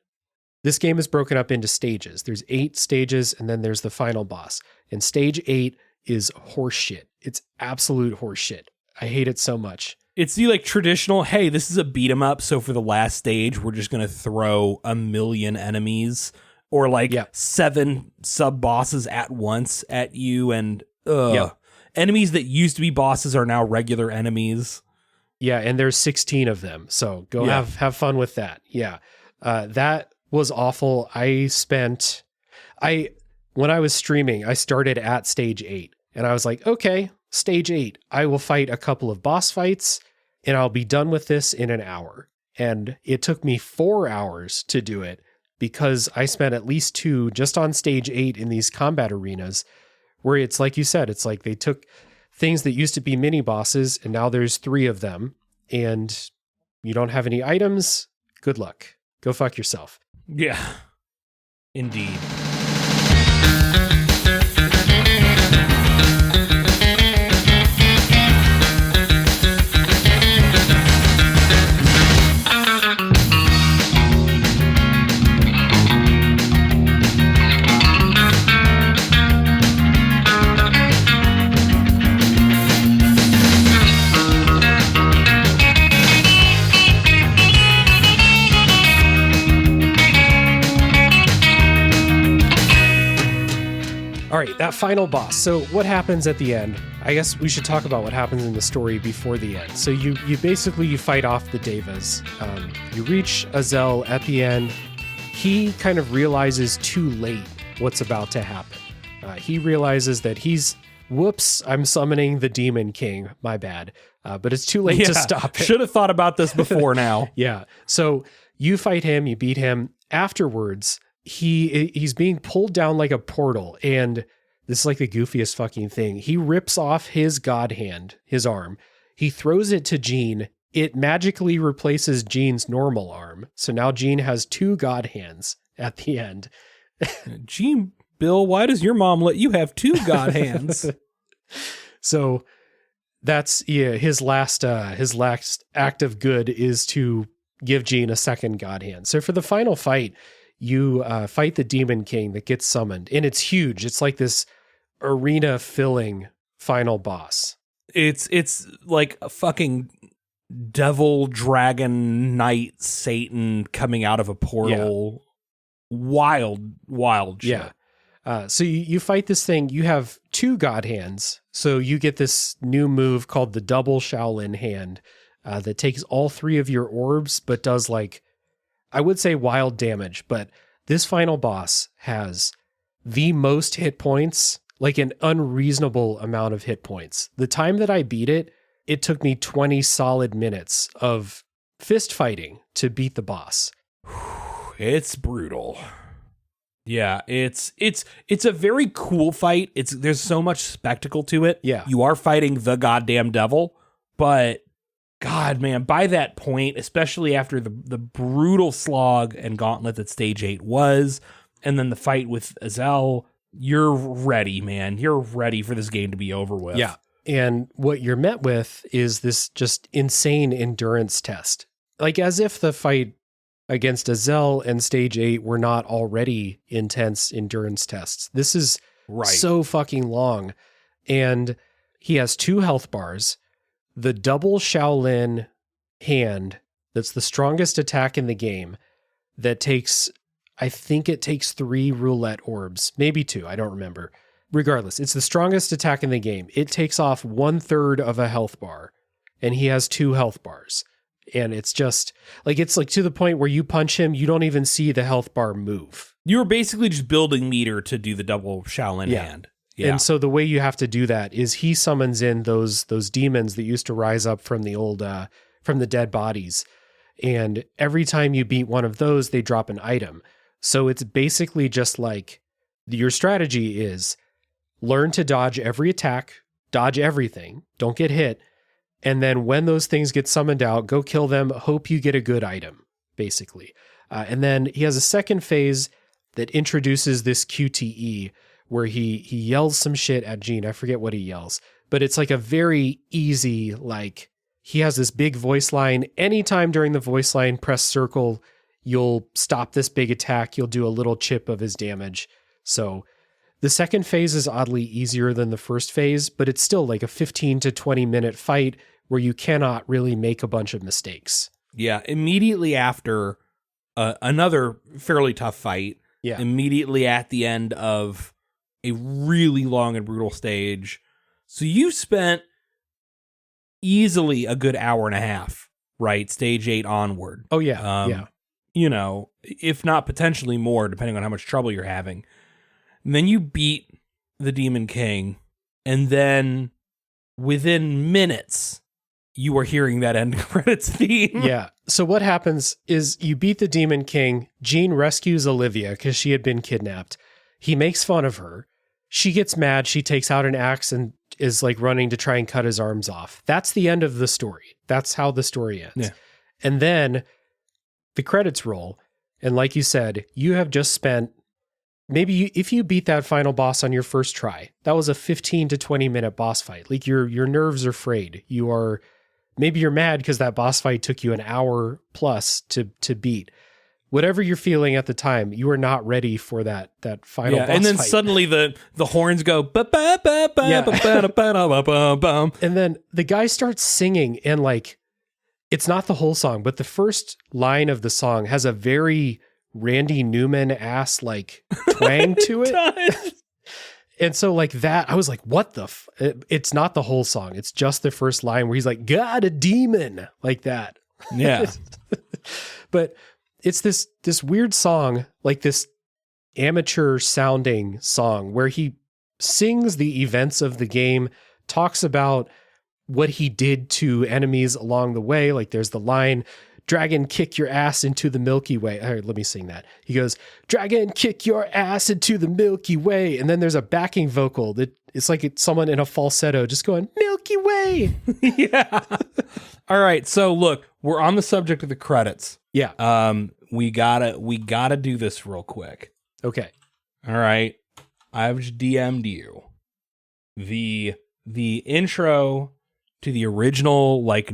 this game is broken up into stages. There's 8 stages, and then there's the final boss. And stage 8 is horseshit. It's absolute horseshit. I hate it so much. It's the like traditional, hey, this is a beat 'em up, so for the last stage, we're just going to throw 1 million enemies or 7 sub-bosses at once at you, and enemies that used to be bosses are now regular enemies. Yeah, and there's 16 of them. So go have fun with that. Yeah. That was awful. When I was streaming, I started at stage 8 and I was like, okay, stage 8, I will fight a couple of boss fights and I'll be done with this in an hour. And it took me 4 hours to do it because I spent at least 2 just on stage 8 in these combat arenas. Where it's like you said, it's like they took things that used to be mini bosses and now there's 3 of them and you don't have any items. Good luck. Go fuck yourself. Yeah, indeed. All right, that final boss. So what happens at the end? I guess we should talk about what happens in the story before the end. So you basically fight off the Devas. You reach Azel at the end. He kind of realizes too late what's about to happen. He realizes that whoops, I'm summoning the Demon King. My bad. But it's too late to stop it. Should have thought about this before now. Yeah. So you fight him, you beat him. Afterwards, he's being pulled down like a portal, and this is like the goofiest fucking thing. He rips off his god hand, his arm. He throws it to Jean. It magically replaces Jean's normal arm. So now Jean has 2 god hands at the end. Jean, Bill, why does your mom let you have 2 god hands? So that's his last act of good is to give Jean a second god hand. So for the final fight, you fight the Demon King that gets summoned, and it's huge. It's like this arena-filling final boss. It's like a fucking devil, dragon, knight, Satan coming out of a portal. Yeah. Wild shit. Yeah. So you fight this thing. You have 2 god hands, so you get this new move called the double Shaolin hand that takes all 3 of your orbs, but does I would say wild damage, but this final boss has the most hit points, like an unreasonable amount of hit points. The time that I beat it, it took me 20 solid minutes of fist fighting to beat the boss. It's brutal. Yeah, it's a very cool fight. There's so much spectacle to it. Yeah. You are fighting the goddamn devil, but God, man, by that point, especially after the brutal slog and gauntlet that Stage 8 was, and then the fight with Azel, you're ready, man. You're ready for this game to be over with. Yeah. And what you're met with is this just insane endurance test. Like as if the fight against Azel and Stage 8 were not already intense endurance tests. This is so fucking long. And he has 2 health bars, the double Shaolin hand that's the strongest attack in the game that takes, I think it takes 3 roulette orbs, maybe 2, I don't remember. Regardless, it's the strongest attack in the game. It takes off 1/3 of a health bar, and he has 2 health bars. And it's just like, it's like to the point where you punch him, you don't even see the health bar move. You were basically just building meter to do the double Shaolin hand. Yeah. And so the way you have to do that is he summons in those demons that used to rise up from the old, from the dead bodies. And every time you beat one of those, they drop an item. So it's basically just like your strategy is learn to dodge every attack, dodge everything, don't get hit. And then when those things get summoned out, go kill them, hope you get a good item, basically. And then he has a second phase that introduces this QTE where he yells some shit at Jean. I forget what he yells, but it's like a very easy, like he has this big voice line. Anytime during the voice line, press circle, you'll stop this big attack. You'll do a little chip of his damage. So the second phase is oddly easier than the first phase, but it's still like a 15 to 20 minute fight where you cannot really make a bunch of mistakes. Yeah, immediately after another fairly tough fight, immediately at the end of a really long and brutal stage. So you spent easily a good hour and a half, right? Stage 8 onward. Oh, yeah. You know, if not potentially more, depending on how much trouble you're having. And then you beat the Demon King, and then within minutes, you are hearing that end credits theme. Yeah. So what happens is you beat the Demon King. Jean rescues Olivia because she had been kidnapped. He makes fun of her. She gets mad. She takes out an axe and is like running to try and cut his arms off. That's the end of the story. That's how the story ends. Yeah. And then the credits roll. And like you said, you have just spent if you beat that final boss on your first try, that was a 15 to 20 minute boss fight. Like your nerves are frayed. Maybe you're mad because that boss fight took you an hour plus to beat. Whatever you're feeling at the time, you are not ready for that final boss fight. And then suddenly the horns go ba ba ba ba ba ba ba ba. And then the guy starts singing, and like it's not the whole song, but the first line of the song has a very Randy Newman-ass like twang to it. And so like that, I was like, what the it's not the whole song. It's just the first line where he's like, "God, a demon," like that. Yeah. But it's this weird song, like this amateur sounding song where he sings the events of the game, talks about what he did to enemies along the way. Like there's the line, "Dragon, kick your ass into the Milky Way." All right, let me sing that. He goes, "Dragon, kick your ass into the Milky Way." And then there's a backing vocal that it's like it's someone in a falsetto just going, "Milky Way." Yeah. All right. So look, we're on the subject of the credits. Yeah. We gotta do this real quick. Okay. All right. I've just DM'd you the intro to the original like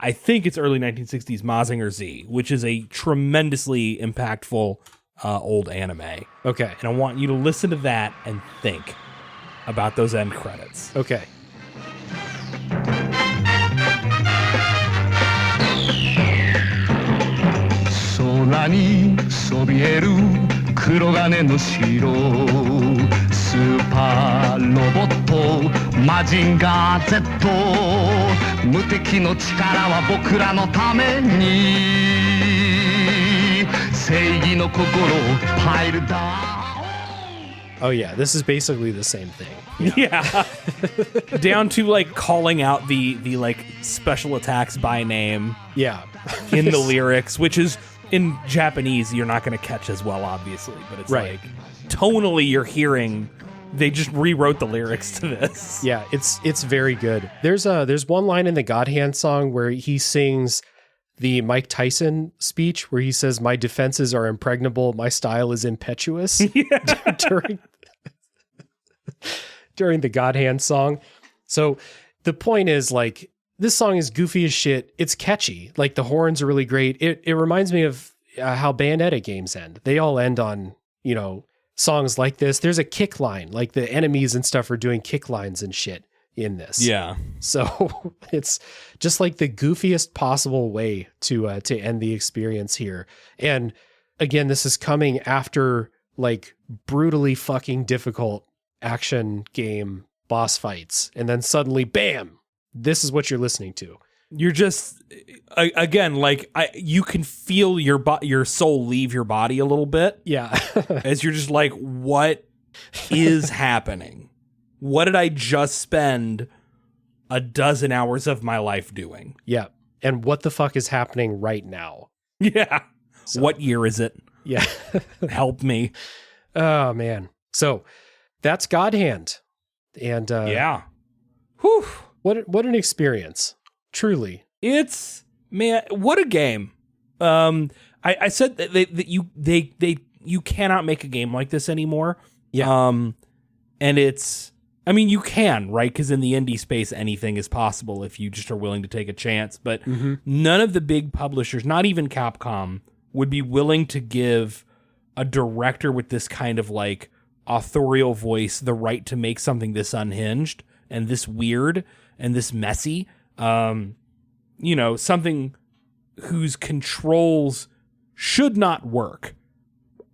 I think it's early 1960s Mazinger Z, which is a tremendously impactful old anime. Okay. And I want you to listen to that and think about those end credits. Okay. 空にそびえる黒金の城スーパーロボットマジンガー Z 無敵の力は僕らのために正義の心パイルダー Oh yeah, this is basically the same thing. Yeah. Down to like calling out the like special attacks by name. Yeah. In the lyrics, which is in Japanese you're not going to catch as well, obviously, but it's right. like tonally you're hearing They just rewrote the lyrics to this. Yeah, it's very good. There's one line in the God Hand song where he sings the Mike Tyson speech where he says, "My defenses are impregnable, my style is impetuous." during the God Hand song. So the point is, like, this song is goofy as shit. It's catchy. Like, the horns are really great. It reminds me of how Bayonetta games end. They all end on, you know, songs like this. There's a kick line, like the enemies and stuff are doing kick lines and shit in this. Yeah. So it's just like the goofiest possible way to end the experience here. And again, this is coming after like brutally fucking difficult action game boss fights. And then suddenly, bam, this is what you're listening to. You're just, again, like you can feel your soul leave your body a little bit. Yeah. As you're just like, what is happening? What did I just spend a dozen hours of my life doing? Yeah. And what the fuck is happening right now? Yeah. So, what year is it? Yeah. Help me. Oh, man. So that's God Hand. And yeah. Whew. What an experience. Truly. It's, man, what a game. I said that you cannot make a game like this anymore. Yeah. And it's, I mean, you can, right? Because in the indie space, anything is possible if you just are willing to take a chance. But none of the big publishers, not even Capcom, would be willing to give a director with this kind of like authorial voice the right to make something this unhinged and this weird and this messy. You know, something whose controls should not work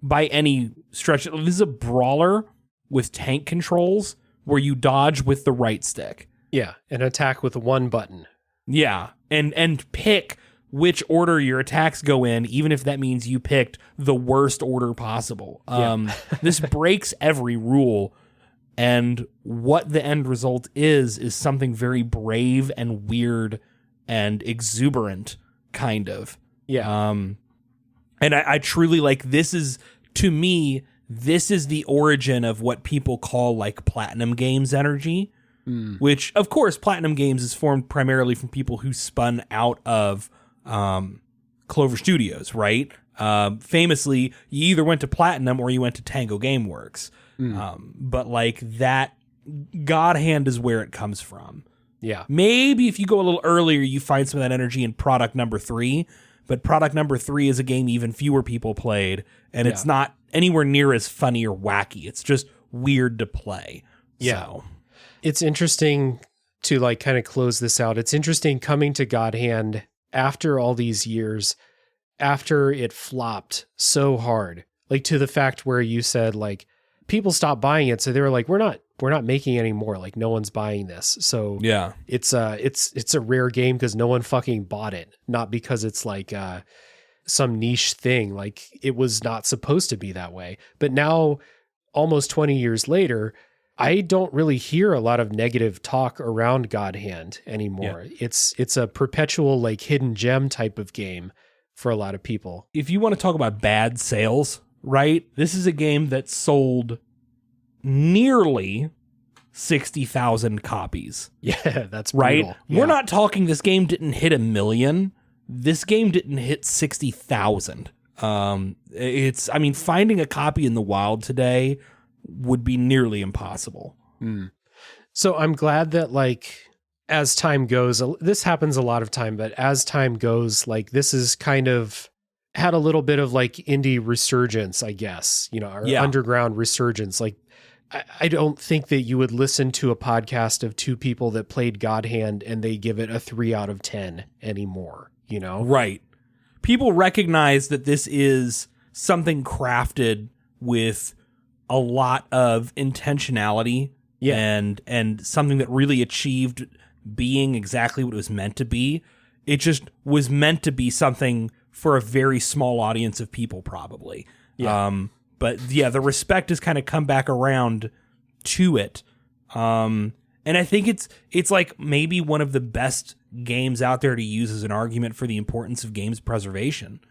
by any stretch. This is a brawler with tank controls where you dodge with the right stick. Yeah, and attack with one button. Yeah, and pick which order your attacks go in, even if that means you picked the worst order possible. This breaks every rule. And what the end result is something very brave and weird and exuberant, kind of. Yeah. And I truly, like, this is, to me, this is the origin of what people call, like, Platinum Games energy, which, of course, Platinum Games is formed primarily from people who spun out of Clover Studios, right? Famously, you either went to Platinum or you went to Tango Gameworks. But like that God Hand is where it comes from. Yeah. Maybe if you go a little earlier, you find some of that energy in product number 3, but product number 3 is a game even fewer people played, and it's not anywhere near as funny or wacky. It's just weird to play. Yeah. So. It's interesting to like kind of close this out. It's interesting coming to God Hand after all these years, after it flopped so hard, like to the fact where you said like, people stopped buying it, so they were like, we're not making any more. Like, no one's buying this. So yeah, it's a rare game because no one fucking bought it, not because it's like some niche thing. Like, it was not supposed to be that way. But now, almost 20 years later, I don't really hear a lot of negative talk around God Hand anymore. Yeah. It's a perpetual like hidden gem type of game for a lot of people. If you want to talk about bad sales, right? This is a game that sold nearly 60,000 copies. Yeah, that's right. brutal. Yeah. We're not talking this game didn't hit 1 million. This game didn't hit 60,000. It's, I mean, finding a copy in the wild today would be nearly impossible. So I'm glad that like as time goes, this happens a lot of time, but as time goes, like this is kind of had a little bit of like indie resurgence, I guess, you know, or underground resurgence. Like, I don't think that you would listen to a podcast of two people that played God Hand and they give it a 3 out of 10 anymore, you know? Right. People recognize that this is something crafted with a lot of intentionality and something that really achieved being exactly what it was meant to be. It just was meant to be something for a very small audience of people, probably. Yeah. But yeah, the respect has kind of come back around to it. And I think it's like maybe one of the best games out there to use as an argument for the importance of games preservation.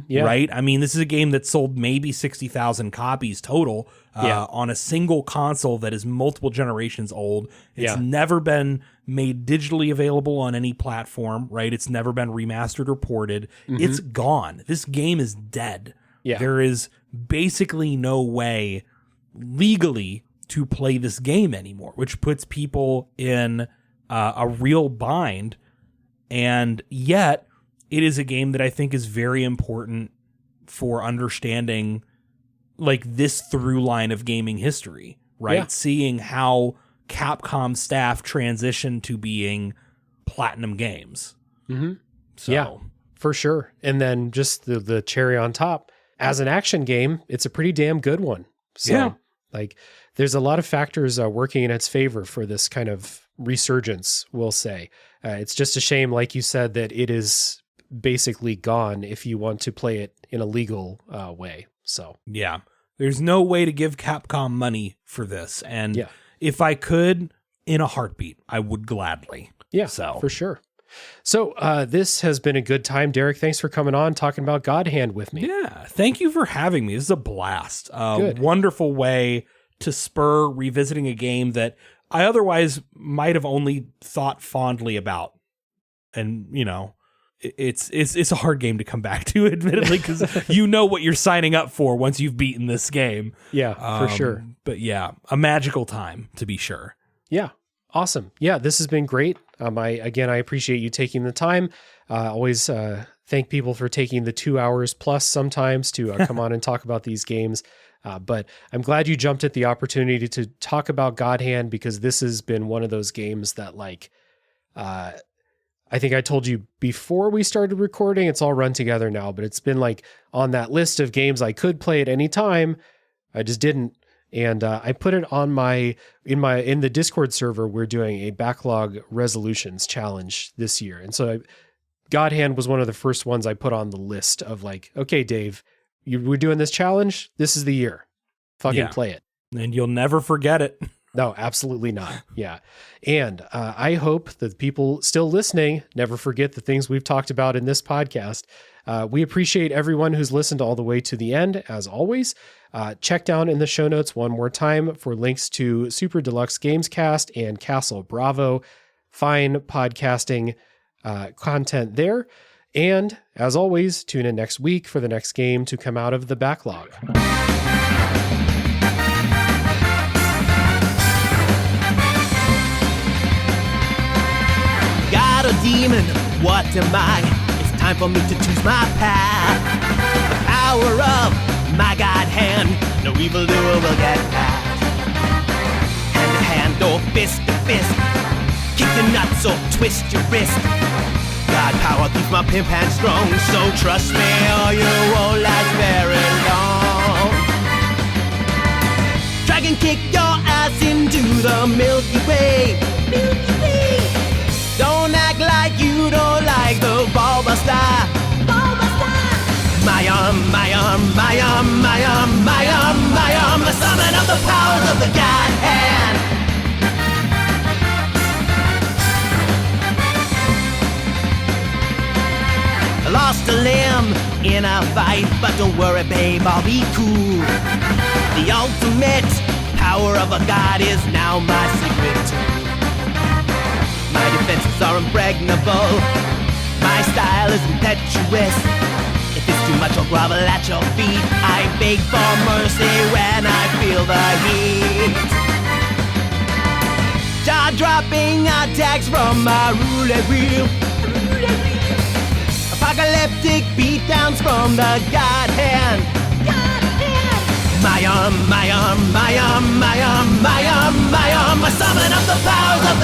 Yeah. Right? I mean, this is a game that sold maybe 60,000 copies total on a single console that is multiple generations old. It's never been made digitally available on any platform, right? It's never been remastered or ported. It's gone. This game is dead. Yeah. There is basically no way legally to play this game anymore, which puts people in a real bind. And yet, it is a game that I think is very important for understanding like this through line of gaming history, right? Yeah. Seeing how Capcom staff transitioned to being Platinum Games. So, Yeah, for sure. And then just the cherry on top, as an action game, it's a pretty damn good one. So, like, there's a lot of factors working in its favor for this kind of resurgence, we'll say. It's just a shame, like you said, that it is basically gone if you want to play it in a legal way. So yeah, there's no way to give Capcom money for this. And if I could, in a heartbeat, I would gladly. Yeah, so for sure. So this has been a good time, Derek. Thanks for coming on, talking about God Hand with me. Yeah, thank you for having me. This is a blast. Good. Wonderful way to spur revisiting a game that I otherwise might have only thought fondly about. And, you know, it's a hard game to come back to, admittedly, because you know what you're signing up for once you've beaten this game. Yeah, for sure. But yeah, a magical time, to be sure. Yeah, awesome. Yeah, this has been great. I appreciate you taking the time. Always thank people for taking the 2 hours plus sometimes to come on and talk about these games. But I'm glad you jumped at the opportunity to talk about God Hand, because this has been one of those games that, like, I think I told you before we started recording, it's all run together now, but it's been like on that list of games I could play at any time. I just didn't. And I put it on in the Discord server. We're doing a backlog resolutions challenge this year. And so God Hand was one of the first ones I put on the list of, like, okay, Dave, we're doing this challenge. This is the year. Fucking play it. And you'll never forget it. No, absolutely not. Yeah. And I hope that people still listening never forget the things we've talked about in this podcast. We appreciate everyone who's listened all the way to the end, as always. Check down in the show notes one more time for links to Super Deluxe GamesCast and Castle Bravo. Fine podcasting content there. And as always, tune in next week for the next game to come out of the backlog. Got a demon, what am I? It's time for me to choose my path. The power of my God Hand, no evildoer will get past. Hand to hand or fist to fist, kick your nuts or twist your wrist. God power keeps my pimp hand strong, so trust me or you won't last very long. Dragon kick your ass into the Milky Way. Milky Way. Don't act like you don't like the Ballbuster. My arm, my arm, my arm, my arm, my arm, my arm. The summon of the powers of the God Hand. I lost a limb in a fight, but don't worry, babe, I'll be cool. The ultimate power of a god is now my secret tool. My defenses are impregnable. My style is impetuous. If it's too much, I'll grovel at your feet. I beg for mercy when I feel the heat. Jaw-dropping attacks from my roulette wheel. Apocalyptic beatdowns from the God Hand. My arm, my arm, my arm, my arm, my arm, my arm. I summon up the powers of